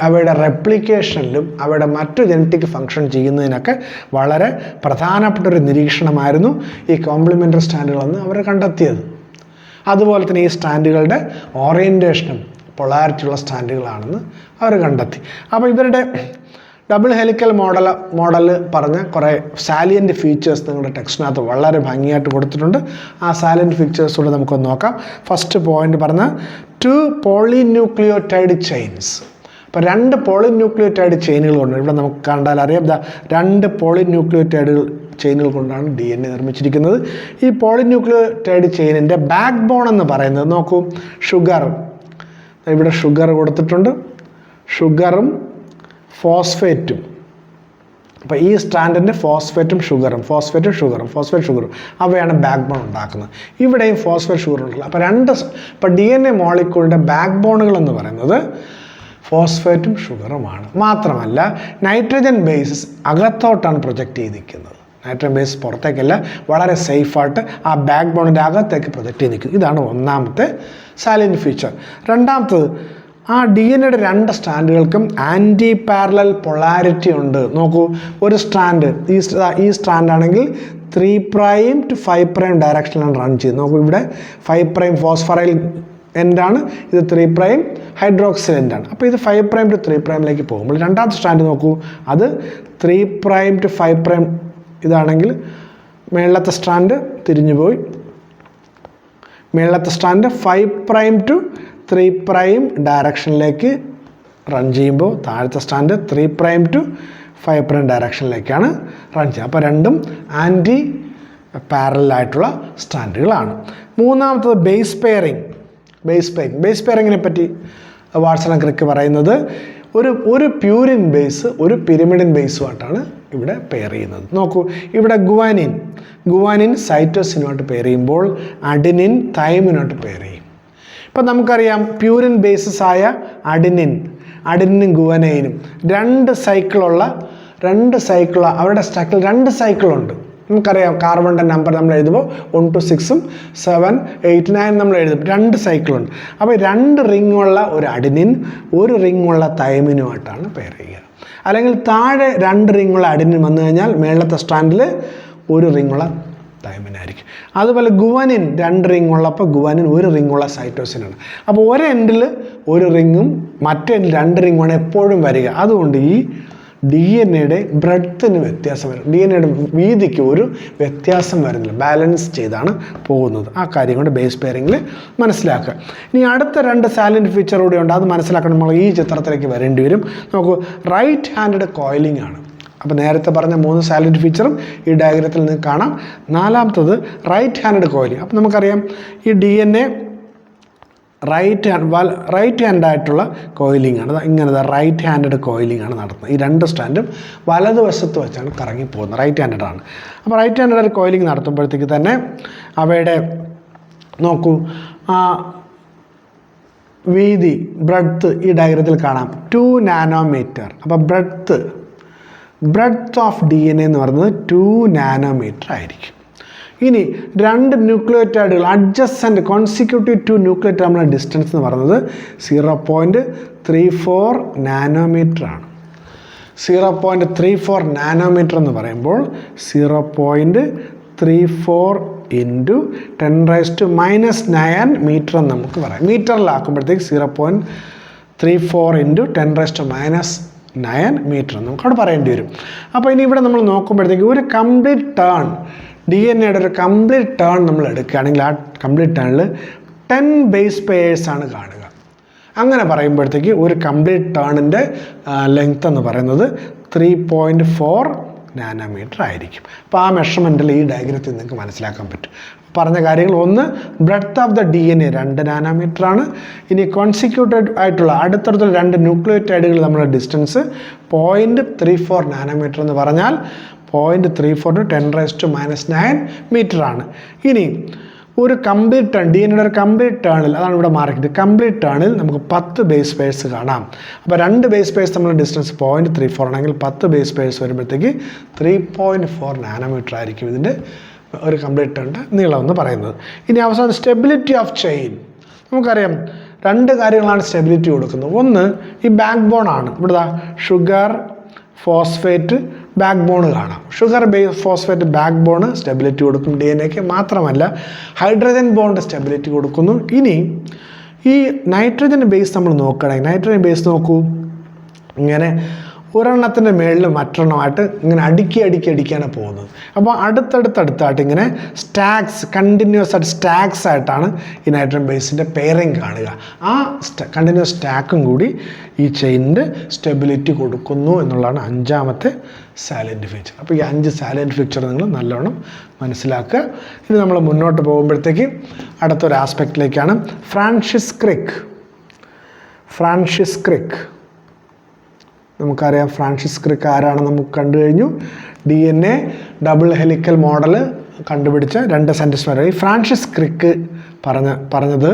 അവയുടെ റെപ്ലിക്കേഷനിലും അവയുടെ മറ്റു ജനറ്റിക് ഫങ്ഷൻ ചെയ്യുന്നതിനൊക്കെ വളരെ പ്രധാനപ്പെട്ട ഒരു നിരീക്ഷണമായിരുന്നു ഈ കോംപ്ലിമെൻ്ററി സ്റ്റാൻഡുകളെന്ന് അവർ കണ്ടെത്തിയത്. അതുപോലെ തന്നെ ഈ സ്റ്റാൻഡുകളുടെ ഓറിയൻറ്റേഷനും പൊളാരിറ്റിയുള്ള സ്റ്റാൻഡുകളാണെന്ന് അവർ കണ്ടെത്തി. അപ്പോൾ ഇവരുടെ ഡബിൾ ഹെലിക്കൽ മോഡൽ പറഞ്ഞ കുറേ സാലിയൻ്റ് ഫീച്ചേഴ്സ് നിങ്ങളുടെ ടെക്സ്റ്റിനകത്ത് വളരെ ഭംഗിയായിട്ട് കൊടുത്തിട്ടുണ്ട്. ആ സാലിയൻ്റ് ഫീച്ചേഴ്സ് കൂടെ നമുക്കൊന്ന് നോക്കാം. ഫസ്റ്റ് പോയിന്റ് പറഞ്ഞ 2 പോളിന്യൂക്ലിയോടൈഡ് ചെയിൻസ്. അപ്പോൾ 2 പോളിന്യൂക്ലിയോടൈഡ് ചെയിനുകൾ കൊണ്ട് ഇവിടെ നമുക്ക് കണ്ടാൽ അറിയാം, 2 പോളിന്യൂക്ലിയോടൈഡ് ചെയിനുകൾ കൊണ്ടാണ് DNA നിർമ്മിച്ചിരിക്കുന്നത്. ഈ പോളിന്യൂക്ലിയോടൈഡ് ചെയിനിൻ്റെ ബാക്ക് ബോൺ എന്ന് പറയുന്നത് നോക്കൂ, ഷുഗർ. ഇവിടെ ഷുഗർ കൊടുത്തിട്ടുണ്ട്, ഷുഗറും ഫോസ്ഫേറ്റും. അപ്പോൾ ഈ സ്റ്റാൻഡിൻ്റെ ഫോസ്ഫേറ്റും ഷുഗറും അവയാണ് ബാക്ക് ബോൺ ഉണ്ടാക്കുന്നത്. ഇവിടെയും ഫോസ്ഫേറ്റ് ഷുഗർ ഉണ്ടല്ലോ. അപ്പോൾ DNA മോളിക്യൂളിൻ്റെ ബാക്ക് ബോണുകൾ എന്ന് പറയുന്നത് ഫോസ്ഫേറ്റും ഷുഗറുമാണ്. മാത്രമല്ല നൈട്രജൻ ബേസസ് അകത്തോട്ടാണ് പ്രൊജക്റ്റ് ചെയ്തിരിക്കുന്നത്. നൈട്രജൻ ബേസ് പുറത്തേക്കല്ല, വളരെ സേഫായിട്ട് ആ ബാക്ക് ബോണിൻ്റെ അകത്തേക്ക് പ്രൊജക്റ്റ് ചെയ്ത് നിൽക്കുന്നു. ഇതാണ് ഒന്നാമത്തെ സാലിയൻ്റ് ഫീച്ചർ. രണ്ടാമത്തത്, ആ DNA 2 സ്റ്റാൻഡുകൾക്കും ആൻറ്റി പാരലൽ പൊളാരിറ്റി ഉണ്ട്. നോക്കൂ, ഒരു സ്റ്റാൻഡ് ഈ സ്റ്റാൻഡാണെങ്കിൽ 3' to 5' ഡയറക്ഷനിലാണ് റൺ ചെയ്യുന്നത്. നോക്കൂ, ഇവിടെ 5' ഫോസ്ഫറൈൽ എൻഡാണ്, ഇത് 3' ഹൈഡ്രോക്സിൽ എൻഡാണ്. അപ്പോൾ ഇത് 5' to 3' പോകുമ്പോൾ രണ്ടാമത്തെ സ്റ്റാൻഡ് നോക്കൂ, അത് 3' to 5' ഇതാണെങ്കിൽ മേളത്തെ സ്റ്റാൻഡ് തിരിഞ്ഞു പോയി, മേളത്തെ സ്റ്റാൻഡ് 5' to 3' ഡയറക്ഷനിലേക്ക് റൺ ചെയ്യുമ്പോൾ താഴത്തെ സ്റ്റാൻഡ് 3' to 5' ഡയറക്ഷനിലേക്കാണ് റൺ ചെയ്യുക. അപ്പോൾ രണ്ടും ആൻറ്റി പാരലായിട്ടുള്ള സ്റ്റാൻഡുകളാണ്. മൂന്നാമത്തത് ബേസ് പെയറിങ്ങിനെ പറ്റി വാട്സൺ ക്രിക്ക് പറയുന്നത് ഒരു പ്യൂരിൻ ബേസ് ഒരു പിരമിഡിൻ ബേസുമായിട്ടാണ് ഇവിടെ പെയർ ചെയ്യുന്നത്. നോക്കൂ, ഇവിടെ ഗുവാനിൻ സൈറ്റോസിനുമായിട്ട് പെയർ ചെയ്യുമ്പോൾ അഡിനിൻ തൈമിനുമായിട്ട് പെയർ ചെയ്യും. ഇപ്പം നമുക്കറിയാം പ്യൂരിൻ ബേസസ് ആയ അഡിനിനും ഗുവാനൈനും രണ്ട് സൈക്കിളുള്ള അവരുടെ സ്ട്രക്ചർ 2 സൈക്കിളുണ്ട്. നമുക്കറിയാം കാർബണിൻ്റെ നമ്പർ നമ്മൾ എഴുതുമ്പോൾ 1 to 6 7 8 9 നമ്മൾ എഴുതും. 2 സൈക്കിളുണ്ട്. അപ്പോൾ 2 റിങ്ങുള്ള ഒരു അഡിനിൻ 1 റിങ്ങുള്ള തൈമിനുമായിട്ടാണ് പെയർ ചെയ്യുക. അല്ലെങ്കിൽ താഴെ 2 റിങ്ങുള്ള അഡിനിൻ വന്നു കഴിഞ്ഞാൽ മേളത്തെ സ്റ്റാൻഡിൽ 1 റിങ്ങുള്ള തൈമിനായിരിക്കും. അതുപോലെ ഗുവാനിൻ 2 റിംഗ് ഉള്ളപ്പോൾ ഗുവാനിൻ 1 റിംഗ് ഉള്ള സൈറ്റോസിനാണ്. അപ്പോൾ ഒരു എൻഡിൽ 1 റിങ്ങും മറ്റേ എൻഡിൽ 2 റിങ്ങുമാണ് എപ്പോഴും വരിക. അതുകൊണ്ട് ഈ DNA ബ്രെഡ്ത്തിന് വ്യത്യാസം വരും, DNA വീതിക്ക് ഒരു വ്യത്യാസം വരുന്നില്ല, ബാലൻസ് ചെയ്താണ് പോകുന്നത്. ആ കാര്യം കൊണ്ട് ബേസ് പെയറിങ്ങിൽ മനസ്സിലാക്കുക. ഇനി അടുത്ത 2 സാലൻറ്റ് ഫീച്ചർ കൂടി ഉണ്ട്, അത് മനസ്സിലാക്കണം. നമ്മൾ ഈ ചിത്രത്തിലേക്ക് വരേണ്ടി വരും. നോക്കൂ, റൈറ്റ് ഹാൻഡഡ് കോയിലിംഗ് ആണ്. അപ്പോൾ നേരത്തെ പറഞ്ഞ 3 സാലൻറ്റ് ഫീച്ചറും ഈ ഡയഗ്രത്തിൽ നിന്ന് കാണാം. 4ാമത്തത് റൈറ്റ് ഹാൻഡഡ് കോയിലിംഗ്. അപ്പോൾ നമുക്കറിയാം ഈ DNA റൈറ്റ് ഹാൻഡായിട്ടുള്ള കോയിലിംഗ് ആണ്. ഇങ്ങനെ റൈറ്റ് ഹാൻഡഡ് കോയിലിംഗ് ആണ് നടത്തുന്നത്. ഈ 2 സ്റ്റാൻഡും വലതുവശത്ത് വെച്ചാണ് കറങ്ങി പോകുന്നത്, റൈറ്റ് ഹാൻഡഡ് ആണ്. അപ്പോൾ റൈറ്റ് ഹാൻഡഡ് കോയിലിംഗ് നടത്തുമ്പോഴത്തേക്ക് തന്നെ അവയുടെ നോക്കൂ വീതി ബ്രെഡ്ത്ത് ഈ ഡയഗ്രത്തിൽ കാണാം 2 നാനോമീറ്റർ. അപ്പോൾ ബ്രെഡ്ത്ത് ഓഫ് DNA എന്ന് പറയുന്നത് 2 നാനോമീറ്റർ ആയിരിക്കും. ഇനി 2 ന്യൂക്ലിയോറ്റൈഡുകൾ അഡ്ജസൻറ്റ് കോൺസിക്യൂട്ടീവ് 2 ന്യൂക്ലിയോറ്റൈഡ് നമ്മുടെ ഡിസ്റ്റൻസ് എന്ന് പറയുന്നത് 0.34 നാനോമീറ്റർ ആണ്. 0.34 നാനോമീറ്റർ എന്ന് പറയുമ്പോൾ 0.34 ഇൻറ്റു 10⁻⁻9 മീറ്റർ എന്ന് നമുക്ക് പറയാം. മീറ്ററിലാക്കുമ്പോഴത്തേക്ക് 0.34 ഇൻറ്റു 10⁻⁹ മീറ്റർ എന്ന് നമുക്കവിടെ പറയേണ്ടി വരും. അപ്പോൾ ഇനി ഇവിടെ നമ്മൾ നോക്കുമ്പോഴത്തേക്ക് ഒരു കംപ്ലീറ്റ് ടേൺ DNA ഒരു കംപ്ലീറ്റ് ടേൺ നമ്മൾ എടുക്കുകയാണെങ്കിൽ ആ കംപ്ലീറ്റ് ടേണിൽ 10 ബേസ് പെയേഴ്സാണ് കാണുക. അങ്ങനെ പറയുമ്പോഴത്തേക്ക് ഒരു കംപ്ലീറ്റ് ടേണിൻ്റെ ലെങ്ത് എന്ന് പറയുന്നത് 3.4 നാനോമീറ്റർ ആയിരിക്കും. അപ്പോൾ ആ മെഷർമെൻറ്റിൽ ഈ ഡയഗ്രത്തിൽ നിങ്ങൾക്ക് മനസ്സിലാക്കാൻ പറ്റും. പറഞ്ഞ കാര്യങ്ങൾ, ഒന്ന് breadth of the DNA 2 nanometre ആണ്. ഇനി കോൺസിക്യൂട്ടഡ് ആയിട്ടുള്ള അടുത്തടുത്തുള്ള 2 ന്യൂക്ലിയോറ്റൈഡുകൾ നമ്മുടെ ഡിസ്റ്റൻസ് 0.34 നാനോമീറ്റർ എന്ന് പറഞ്ഞാൽ 0.34 to 10⁻⁹ മീറ്റർ ആണ്. ഇനി ഒരു കംപ്ലീറ്റ് ടേൺ DNA ഒരു കംപ്ലീറ്റ് ടേണിൽ, അതാണ് ഇവിടെ മാറിക്കുന്നത്, കംപ്ലീറ്റ് ടേണിൽ നമുക്ക് 10 ബേസ് പെയർസ് കാണാം. അപ്പോൾ 2 ബേസ് പെയർസ് നമ്മൾ ഡിസ്റ്റൻസ് 0.34 ആണെങ്കിൽ 10 ബേസ് പെയർസ് വരുമ്പോഴത്തേക്ക് 3.4 നാനോമീറ്റർ ആയിരിക്കും ഇതിൻ്റെ ഒരു കംപ്ലീറ്റ് ടേണിൻ്റെ നീളം എന്ന് പറയുന്നത്. ഇനി അവസാനം സ്റ്റെബിലിറ്റി ഓഫ് ചെയിൻ. നമുക്കറിയാം 2 കാര്യങ്ങളാണ് സ്റ്റെബിലിറ്റി കൊടുക്കുന്നത്. ഒന്ന് ഈ ബാക്ക് ബോൺ ആണ്. ഇവിടെ ഷുഗർ ഫോസ്ഫേറ്റ് ബാക്ക് ബോൺ കാണാം. Sugar phosphate backbone stability കൊടുക്കും DNAക്ക്. മാത്രമല്ല ഹൈഡ്രജൻ ബോണ്ട് സ്റ്റെബിലിറ്റി കൊടുക്കുന്നു. ഇനി ഈ നൈട്രജൻ ബേസ് നമ്മൾ നോക്കുകയാണെങ്കിൽ നൈട്രജൻ ബേസ് നോക്കൂ, ഇങ്ങനെ ഒരെണ്ണത്തിൻ്റെ മേളിൽ മറ്റൊരെണ്ണമായിട്ട് ഇങ്ങനെ അടിക്കാണ് പോകുന്നത്. അപ്പോൾ അടുത്തടുത്തായിട്ട് ഇങ്ങനെ സ്റ്റാക്സ്, കണ്ടിന്യൂസ് ആയിട്ട് സ്റ്റാക്സ് ആയിട്ടാണ് ഈ നൈട്രജൻ ബേസിൻ്റെ പെയറിങ് കാണുക. ആ കണ്ടിന്യൂസ് സ്റ്റാക്കും കൂടി ഈ ചെയിനിൻ്റെ സ്റ്റെബിലിറ്റി കൊടുക്കുന്നു എന്നുള്ളതാണ് 5ാമത്തെ സാലൻറ്റ് ഫീച്ചർ. അപ്പോൾ ഈ 5 സാലൻറ്റ് ഫീച്ചർ നിങ്ങൾ നല്ലോണം മനസ്സിലാക്കുക. ഇനി നമ്മൾ മുന്നോട്ട് പോകുമ്പോഴത്തേക്ക് അടുത്തൊരു ആസ്പെക്റ്റിലേക്കാണ് ഫ്രാൻസിസ് ക്രിക്ക്. നമുക്കറിയാം ഫ്രാൻസിസ് ക്രിക്ക് ആരാണ് നമുക്ക് കണ്ടു കഴിഞ്ഞു. DNA ഡബിൾ ഹെലിക്കൽ മോഡൽ കണ്ടുപിടിച്ച 2 സയൻറ്റിസ്റ്റുമാർ. ഈ ഫ്രാൻസിസ് ക്രിക്ക് പറഞ്ഞത്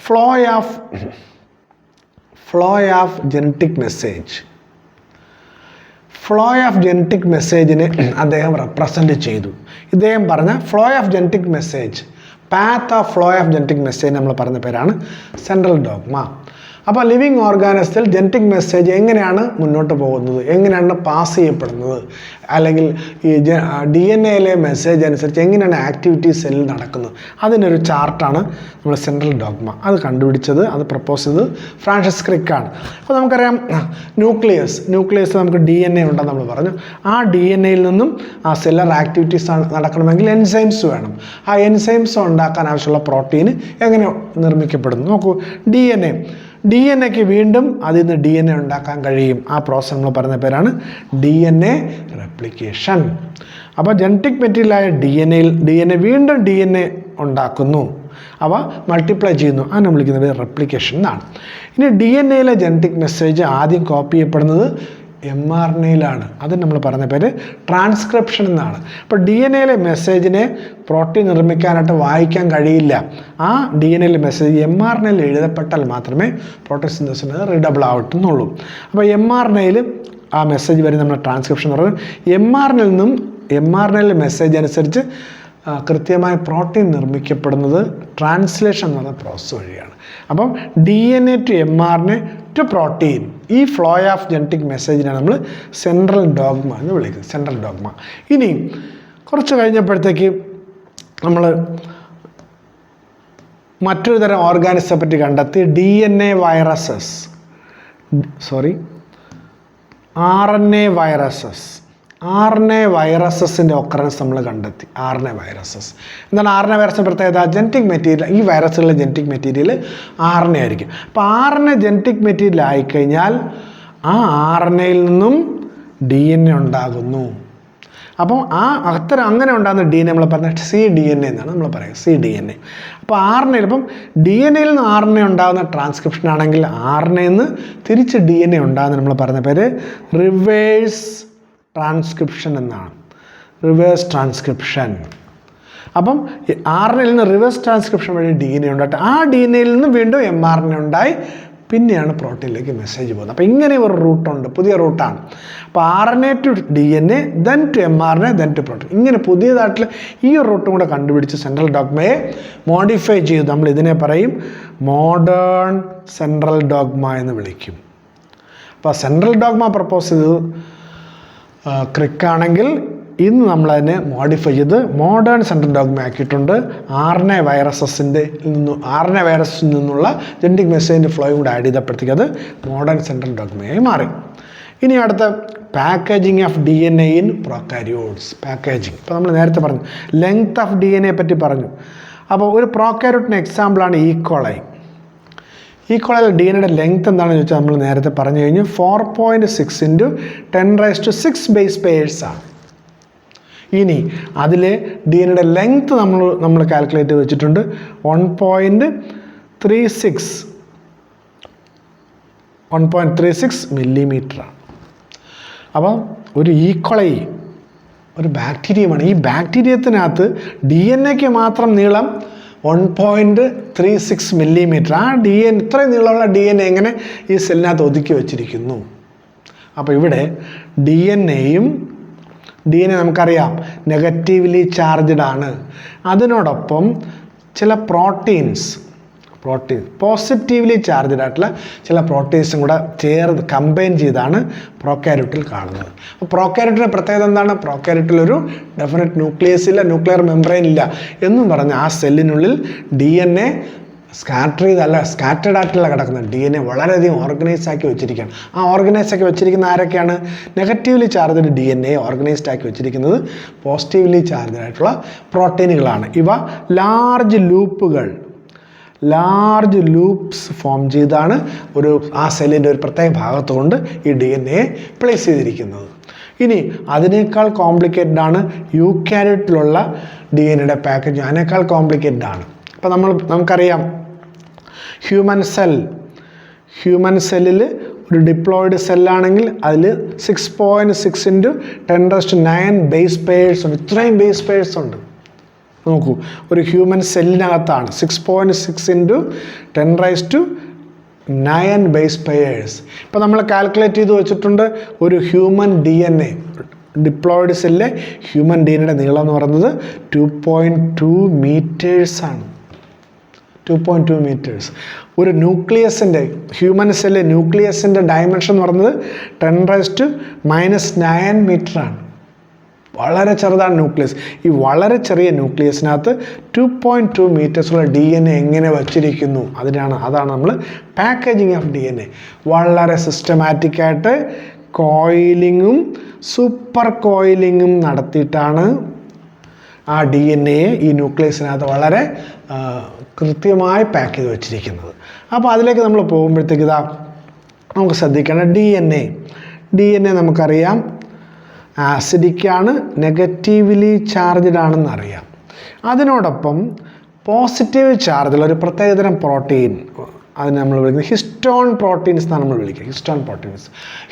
ഫ്ലോ ഓഫ് ജനറ്റിക് മെസ്സേജിനെ അദ്ദേഹം റെപ്രസെൻ്റ് ചെയ്തു. ഇദ്ദേഹം പറഞ്ഞ flow of genetic message, path of flow of genetic message നമ്മൾ പറഞ്ഞ പേരാണ് സെൻട്രൽ ഡോഗ്മ. അപ്പോൾ ലിവിങ് ഓർഗാനിസത്തിൽ ജനറ്റിക് മെസ്സേജ് എങ്ങനെയാണ് മുന്നോട്ട് പോകുന്നത്, എങ്ങനെയാണ് പാസ് ചെയ്യപ്പെടുന്നത്, അല്ലെങ്കിൽ ഈ DNA മെസ്സേജ് അനുസരിച്ച് എങ്ങനെയാണ് ആക്ടിവിറ്റി സെല്ലിൽ നടക്കുന്നത്, അതിനൊരു ചാർട്ടാണ് നമ്മൾ സെൻട്രൽ ഡോഗ്മ. അത് കണ്ടുപിടിച്ചത്, അത് പ്രപ്പോസ് ചെയ്തത് ഫ്രാൻസിസ് ക്രിക്കാണ്. അപ്പോൾ നമുക്കറിയാം ന്യൂക്ലിയസ് നമുക്ക് DNA ഉണ്ടെന്ന് നമ്മൾ പറഞ്ഞു. ആ DNAയിൽ നിന്നും ആ സെല്ലർ ആക്ടിവിറ്റീസ് നടക്കണമെങ്കിൽ എൻസൈംസ് വേണം. ആ എൻസൈംസ് ഉണ്ടാക്കാൻ ആവശ്യമുള്ള പ്രോട്ടീൻ എങ്ങനെ നിർമ്മിക്കപ്പെടുന്നു നോക്കൂ. DNAക്ക് വീണ്ടും അതിൽ നിന്ന് DNA ഉണ്ടാക്കാൻ കഴിയും. ആ പ്രോസസ് നമ്മൾ പറഞ്ഞ പേരാണ് DNA റെപ്ലിക്കേഷൻ. അപ്പോൾ ജനറ്റിക് മെറ്റീരിയലായ DNA വീണ്ടും DNA ഉണ്ടാക്കുന്നു, അവ മൾട്ടിപ്ലൈ ചെയ്യുന്നു. അതിനെ വിളിക്കുന്നത് റെപ്ലിക്കേഷൻ എന്നാണ്. ഇനി DNAയിലെ ജനറ്റിക് മെസ്സേജ് ആദ്യം കോപ്പി ചെയ്യപ്പെടുന്നത് mRNAയിലാണ്. അത് നമ്മൾ പറഞ്ഞ പേര് ട്രാൻസ്ക്രിപ്ഷൻ എന്നാണ്. അപ്പോൾ DNAയിലെ മെസ്സേജിനെ പ്രോട്ടീൻ നിർമ്മിക്കാനായിട്ട് വായിക്കാൻ കഴിയില്ല. ആ DNAയിലെ മെസ്സേജ് mRNAയിൽ എഴുതപ്പെട്ടാൽ മാത്രമേ പ്രോട്ടീൻ സിന്തസിസ് റീഡബിൾ ആവട്ടുന്നുള്ളൂ. അപ്പോൾ mRNAയിൽ ആ മെസ്സേജ് വരെ നമ്മൾ ട്രാൻസ്ക്രിപ്ഷൻ എന്ന് പറയുന്നത് mRNAയിലെ മെസ്സേജ് അനുസരിച്ച് കൃത്യമായ പ്രോട്ടീൻ നിർമ്മിക്കപ്പെടുന്നത് ട്രാൻസ്ലേഷൻ എന്ന് പറയുന്ന പ്രോസസ്സ് വഴിയാണ്. അപ്പം DNA to mRNA to protein, ഈ ഫ്ലോ ഓഫ് ജനറ്റിക് മെസ്സേജിനാണ് നമ്മൾ സെൻട്രൽ ഡോഗ്മ എന്ന് വിളിക്കുന്നത്, സെൻട്രൽ ഡോഗ്മ. ഇനി കുറച്ച് കഴിഞ്ഞപ്പോഴത്തേക്ക് നമ്മൾ മറ്റൊരു തരം ഓർഗാനിസത്തെ പറ്റി കണ്ടെത്തി. DNA വൈറസസ്, RNA വൈറസസിൻ്റെ ഒക്കറൻസ് നമ്മൾ കണ്ടെത്തി. RNA വൈറസസ് എന്താണ്? RNA വൈറസിൻ്റെ പ്രത്യേകത, ജനറ്റിക് മെറ്റീരിയൽ, ഈ വൈറസുകളുടെ ജനറ്റിക് മെറ്റീരിയൽ RNA ആയിരിക്കും. അപ്പോൾ RNA ജനറ്റിക് മെറ്റീരിയൽ ആയിക്കഴിഞ്ഞാൽ ആ RNAയിൽ നിന്നും DNA ഉണ്ടാകുന്നു. അപ്പം അങ്ങനെ ഉണ്ടാകുന്ന DNA നമ്മൾ പറഞ്ഞ cDNA എന്നാണ് നമ്മൾ പറയുക, cDNA. അപ്പോൾ RNA ഇപ്പം DNAയിൽ നിന്ന് RNA ഉണ്ടാകുന്ന ട്രാൻസ്ക്രിപ്ഷൻ ആണെങ്കിൽ RNAയിൽ നിന്ന് തിരിച്ച് DNA ഉണ്ടാകുന്ന നമ്മൾ പറഞ്ഞ പേര് റിവേഴ്സ് ട്രാൻസ്ക്രിപ്ഷൻ എന്നാണ്. Reverse transcription. അപ്പം RNAയിൽ നിന്ന് റിവേഴ്സ് ട്രാൻസ്ക്രിപ്ഷൻ വഴി DNA ഉണ്ടായിട്ട് ആ DNAയിൽ നിന്ന് വീണ്ടും mRNA ഉണ്ടായി പിന്നെയാണ് പ്രോട്ടീനിലേക്ക് മെസ്സേജ് പോകുന്നത്. അപ്പോൾ ഇങ്ങനെ ഒരു റൂട്ടുണ്ട്, പുതിയ റൂട്ടാണ്. അപ്പോൾ RNA to DNA, then to mRNA, then to protein. ഇങ്ങനെ പുതിയതായിട്ടുള്ള ഈ ഒരു റൂട്ടും കൂടെ കണ്ടുപിടിച്ച് സെൻട്രൽ ഡോഗ്മയെ മോഡിഫൈ ചെയ്തു. നമ്മൾ ഇതിനെ പറയും മോഡേൺ സെൻട്രൽ ഡോഗ്മ എന്ന് വിളിക്കും. അപ്പോൾ സെൻട്രൽ ഡോഗ്മ പ്രപ്പോസ് ചെയ്തത് ക്രിക്കാണെങ്കിൽ ഇന്ന് നമ്മളതിനെ മോഡിഫൈ ചെയ്ത് മോഡേൺ സെൻട്രൽ ഡോഗ്മ ആക്കിയിട്ടുണ്ട്. RNA വൈറസിൽ നിന്നുള്ള ജനറ്റിക് മെസ്സേജിൻ്റെ ഫ്ലോയും കൂടെ ആഡ് ചെയ്തപ്പോഴത്തേക്ക് അത് മോഡേൺ സെൻട്രൽ ഡോഗ്മയായി മാറി. ഇനി അടുത്ത packaging of DNA in prokaryotes. Packaging ഇപ്പോൾ നമ്മൾ നേരത്തെ പറഞ്ഞു, ലെങ്ത് ഓഫ് DNA പറ്റി പറഞ്ഞു. അപ്പോൾ ഒരു പ്രോകാരിയോട്ടിന് എക്സാമ്പിളാണ് ഈക്കോളൈ. ഈക്കോളൈയിൽ DNAയുടെ ലെങ്ത് എന്താണെന്ന് ചോദിച്ചാൽ നമ്മൾ നേരത്തെ പറഞ്ഞു കഴിഞ്ഞു 4.6 × 10⁻⁶ ബേസ് പെയേഴ്സാണ്. ഇനി അതിൽ DNAയുടെ ലെങ്ത് നമ്മൾ കാൽക്കുലേറ്റ് ചെയ്ത് വെച്ചിട്ടുണ്ട് 1.36 മില്ലിമീറ്ററാണ്. അപ്പം ഒരു ഈക്കോളൈ ഒരു ബാക്ടീരിയമാണ്. ഈ ബാക്ടീരിയത്തിനകത്ത് DNAക്ക് മാത്രം നീളം 1.36 മില്ലിമീറ്റർ. ആ ഇത്രയും നീളമുള്ള DNA എങ്ങനെ ഈ സെല്ലിനകത്ത് ഒതുക്കി വച്ചിരിക്കുന്നു? അപ്പോൾ ഇവിടെ DNA നമുക്കറിയാം നെഗറ്റീവ്ലി ചാർജ്ഡ് ആണ്. അതിനോടൊപ്പം ചില പ്രോട്ടീൻസ് പോസിറ്റീവ്ലി ചാർജ്ഡ് ആയിട്ടുള്ള ചില പ്രോട്ടീൻസും കൂടെ കമ്പൈൻ ചെയ്താണ് പ്രോകാരിയോട്ടിൽ കാണുന്നത്. അപ്പോൾ പ്രോകാരിയോട്ടിൻ്റെ പ്രത്യേകത എന്താണ്? പ്രോകാരിയോട്ടിൽ ഒരു ഡെഫിനറ്റ് ന്യൂക്ലിയസ് ഇല്ല, ന്യൂക്ലിയർ മെംബ്രെയിൻ ഇല്ല എന്നും പറഞ്ഞ് ആ സെല്ലിനുള്ളിൽ DNA സ്കാറ്റേഡ് ആയിട്ടുള്ള കിടക്കുന്നത്. DNA വളരെയധികം ഓർഗനൈസ് ആക്കി വെച്ചിരിക്കുകയാണ്. ആ ഓർഗനൈസ് ആക്കി വെച്ചിരിക്കുന്ന ആരൊക്കെയാണ്? നെഗറ്റീവ്ലി ചാർജ്ഡ് DNA ഓർഗനൈസ്ഡ് ആക്കി വെച്ചിരിക്കുന്നത് പോസിറ്റീവ്ലി ചാർജ്ഡ് ആയിട്ടുള്ള പ്രോട്ടീനുകളാണ്. ഇവ ലാർജ് ലൂപ്സ് ഫോം ചെയ്താണ് ആ സെല്ലിൻ്റെ ഒരു പ്രത്യേക ഭാഗത്തുകൊണ്ട് ഈ DNA പ്ലേസ് ചെയ്തിരിക്കുന്നത്. ഇനി അതിനേക്കാൾ കോംപ്ലിക്കേറ്റഡ് ആണ് യൂക്കാരിയോട്ടിലുള്ള DNAയുടെ പാക്കേജ്. അതിനേക്കാൾ കോംപ്ലിക്കേറ്റഡ് ആണ്. അപ്പോൾ നമുക്കറിയാം ഹ്യൂമൻ സെല്ലിൽ ഒരു ഡിപ്ലോയിഡ് സെല്ലാണെങ്കിൽ അതിൽ 6.6 × 10⁹ ബേസ് പെയേഴ്സ് ഉണ്ട്. ഇത്രയും ബേസ് പെയേഴ്സ് ഉണ്ട്. നോക്കൂ, ഒരു ഹ്യൂമൻ സെല്ലിനകത്താണ് 6.6 × 10⁹ ബേസ് പെയേഴ്സ്. ഇപ്പോൾ നമ്മൾ കാൽക്കുലേറ്റ് ചെയ്ത് വെച്ചിട്ടുണ്ട് ഒരു ഹ്യൂമൻ DNA ഡിപ്ലോയിഡ് സെല്ലിലെ ഹ്യൂമൻ DNAയുടെ നീളം എന്ന് പറയുന്നത് 2.2 മീറ്റേഴ്സാണ്. 2.2 മീറ്റേഴ്സ്. ഒരു ഹ്യൂമൻ സെല്ല് ന്യൂക്ലിയസിൻ്റെ ഡയമെൻഷൻ എന്ന് പറയുന്നത് 10⁻⁻9 മീറ്ററാണ്. വളരെ ചെറുതാണ് ന്യൂക്ലിയസ്. ഈ വളരെ ചെറിയ ന്യൂക്ലിയസിനകത്ത് 2.2 മീറ്റേഴ്സുള്ള DNA എങ്ങനെ വച്ചിരിക്കുന്നു? അതാണ് നമ്മൾ പാക്കേജിങ് ഓഫ് DNA. വളരെ സിസ്റ്റമാറ്റിക്കായിട്ട് കോയിലിങ്ങും സൂപ്പർ കോയിലിങ്ങും നടത്തിയിട്ടാണ് ആ DNA ഈ ന്യൂക്ലിയസിനകത്ത് വളരെ കൃത്യമായി പാക്ക് ചെയ്ത് വെച്ചിരിക്കുന്നത്. അപ്പോൾ അതിലേക്ക് നമ്മൾ പോകുമ്പോഴത്തേക്ക് നമുക്ക് ശ്രദ്ധിക്കണം, DNA നമുക്കറിയാം ആസിഡിക്കാണ്, നെഗറ്റീവ്ലി ചാർജ്ഡ് ആണെന്ന് അറിയാം. അതിനോടൊപ്പം പോസിറ്റീവ് ചാർജുള്ള ഒരു പ്രത്യേകതരം പ്രോട്ടീൻ, അതിനെ നമ്മൾ വിളിക്കുന്നത് ഹിസ്റ്റോൺ പ്രോട്ടീൻസ് എന്നാണ് നമ്മൾ വിളിക്കുക.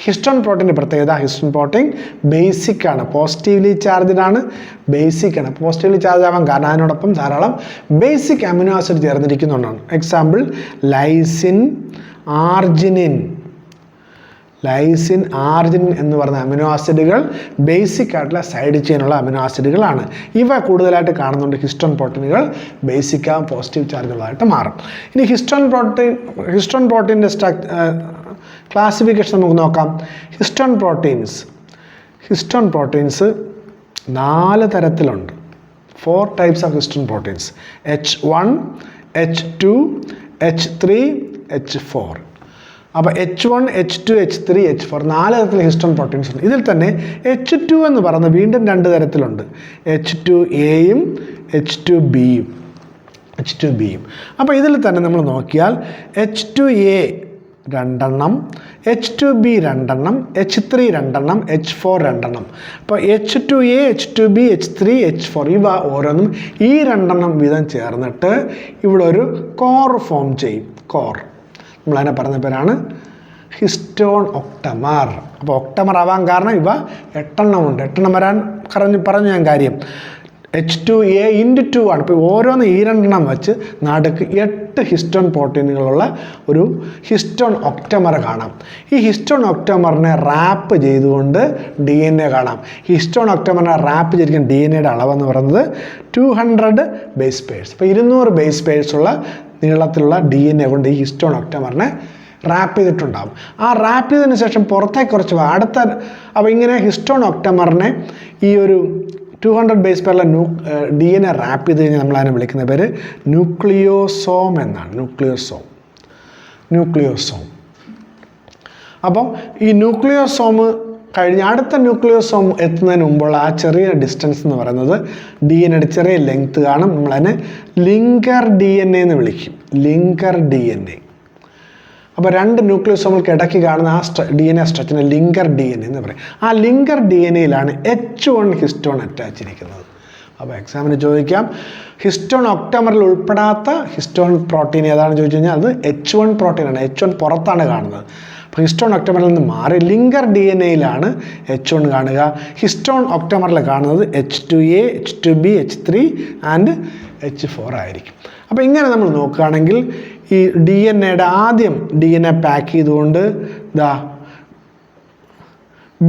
ഹിസ്റ്റോൺ പ്രോട്ടീൻ്റെ പ്രത്യേകത, ഹിസ്റ്റോൺ പ്രോട്ടീൻ ബേസിക് ആണ്, പോസിറ്റീവ്ലി ചാർജ്ഡ് ആണ്, ബേസിക് ആണ്. പോസിറ്റീവ്ലി ചാർജ് ആവാൻ കാരണം അതിനോടൊപ്പം ധാരാളം ബേസിക് അമിനോ ആസിഡ് ചേർന്നിരിക്കുന്നുണ്ടാണ്. എക്സാമ്പിൾ ലൈസിൻ, ആർജിനിൻ എന്ന് പറഞ്ഞ അമിനോ ആസിഡുകൾ ബേസിക് ആയിട്ടുള്ള സൈഡ് ചെയിനുള്ള അമിനോ ആസിഡുകളാണ്. ഇവ കൂടുതലായിട്ട് കാണുന്നുണ്ട് ഹിസ്റ്റോൺ പ്രോട്ടീനുകൾ ബേസിക് ആവും, പോസിറ്റീവ് ചാർജുകളായിട്ട് മാറും. ഇനി ഹിസ്റ്റോൺ പ്രോട്ടീൻ്റെ ക്ലാസിഫിക്കേഷൻ നമുക്ക് നോക്കാം. ഹിസ്റ്റോൺ പ്രോട്ടീൻസ് 4 തരത്തിലുണ്ട്. 4 types of histone proteins: H1, H2, H3, H4. അപ്പോൾ H1, H2, H3, H4 4 തരത്തിലുള്ള ഹിസ്റ്റോൺ പ്രോട്ടീൻസ് ഉണ്ട്. ഇതിൽ തന്നെ H2 എന്ന് പറയുന്നത് വീണ്ടും 2 തരത്തിലുണ്ട്. H2Aയും H2Bയും. അപ്പോൾ ഇതിൽ തന്നെ നമ്മൾ നോക്കിയാൽ H2A 2 എണ്ണം, H2B 2 എണ്ണം, H3 2 എണ്ണം, H4 2 എണ്ണം. അപ്പോൾ H2A, H2B, H3, H4 ഇവ ഓരോന്നും ഈ 2 എണ്ണം വീതം ചേർന്നിട്ട് ഇവിടെ ഒരു കോർ ഫോം ചെയ്യും. കോർ നമ്മളതിനെ പറഞ്ഞ പേരാണ് ഹിസ്റ്റോൺ ഒക്ടമർ. അപ്പോൾ ഒക്ടമർ ആവാൻ കാരണം ഇവ 8 എണ്ണമുണ്ട്. 8 എണ്ണം വരാൻ പറഞ്ഞു ഞാൻ കാര്യം. H2A × 2 ആണ്. ഇപ്പോൾ ഓരോന്ന് ഈ 2 എണ്ണം വെച്ച് നടുക്ക് 8 ഹിസ്റ്റോൺ പ്രോട്ടീനുകളുള്ള ഒരു ഹിസ്റ്റോൺ ഒക്ടമർ കാണാം. ഈ ഹിസ്റ്റോൺ ഒക്ടമറിനെ റാപ്പ് ചെയ്തുകൊണ്ട് DNA കാണാം. ഹിസ്റ്റോൺ ഒക്ടമറിനെ റാപ്പ് ചെയ്തിരിക്കുന്ന DNAയുടെ അളവെന്ന് പറയുന്നത് 200 ബേസ് പെയർസ്. ഇപ്പോൾ 200 ബേസ് പെയർസ് ഉള്ള നീളത്തിലുള്ള DNA കൊണ്ട് ഈ ഹിസ്റ്റോൺ ഒക്ടമറിനെ റാപ്പ് ചെയ്തിട്ടുണ്ടാകും. ആ റാപ്പ് ചെയ്തതിന് ശേഷം പുറത്തേക്ക് കുറച്ച് അടുത്ത അപ്പോൾ ഇങ്ങനെ ഹിസ്റ്റോൺ ഒക്ടമറിനെ ഈ ഒരു 200 ബേസ് പെയറുള്ള DNA റാപ്പ് ചെയ്ത് കഴിഞ്ഞാൽ നമ്മളതിനെ വിളിക്കുന്ന പേര് ന്യൂക്ലിയോസോം എന്നാണ്. ന്യൂക്ലിയോസോം. അപ്പം ഈ ന്യൂക്ലിയോസോം കഴിഞ്ഞ് അടുത്ത ന്യൂക്ലിയോസോം എത്തുന്നതിന് മുമ്പുള്ള ആ ചെറിയ ഡിസ്റ്റൻസ് എന്ന് പറയുന്നത് DNAയുടെ ചെറിയ ലെങ്ത് കാണും. നമ്മളതിനെ ലിങ്കർ DNA എന്ന് വിളിക്കും. Linker DNA. അപ്പോൾ 2 ന്യൂക്ലിയോസോമുകൾക്ക് ഇടയ്ക്ക് കാണുന്ന ആ DNA സ്ട്രക്ചറിനെ ലിങ്കർ DNA എന്ന് പറയും. ആ ലിങ്കർ DNAയിലാണ് H1 ഹിസ്റ്റോൺ അറ്റാച്ച് ഇരിക്കുന്നത്. അപ്പോൾ എക്സാമിന് ചോദിക്കാം, ഹിസ്റ്റോൺ ഒക്ടമറിൽ ഉൾപ്പെടാത്ത ഹിസ്റ്റോൺ പ്രോട്ടീൻ ഏതാണെന്ന് ചോദിച്ചു കഴിഞ്ഞാൽ അത് H1 പ്രോട്ടീനാണ്. H1 പുറത്താണ് കാണുന്നത്. അപ്പോൾ ഹിസ്റ്റോൺ ഒക്ടമറിൽ നിന്ന് മാറി ലിങ്കർ DNAയിലാണ് H1 കാണുക. ഹിസ്റ്റോൺ ഒക്ടമറിൽ കാണുന്നത് H2A, H2B, H3 and H4 ആയിരിക്കും. അപ്പോൾ ഇങ്ങനെ നമ്മൾ നോക്കുകയാണെങ്കിൽ ഈ DNAയുടെ ആദ്യം DNA പാക്ക് ചെയ്തുകൊണ്ട്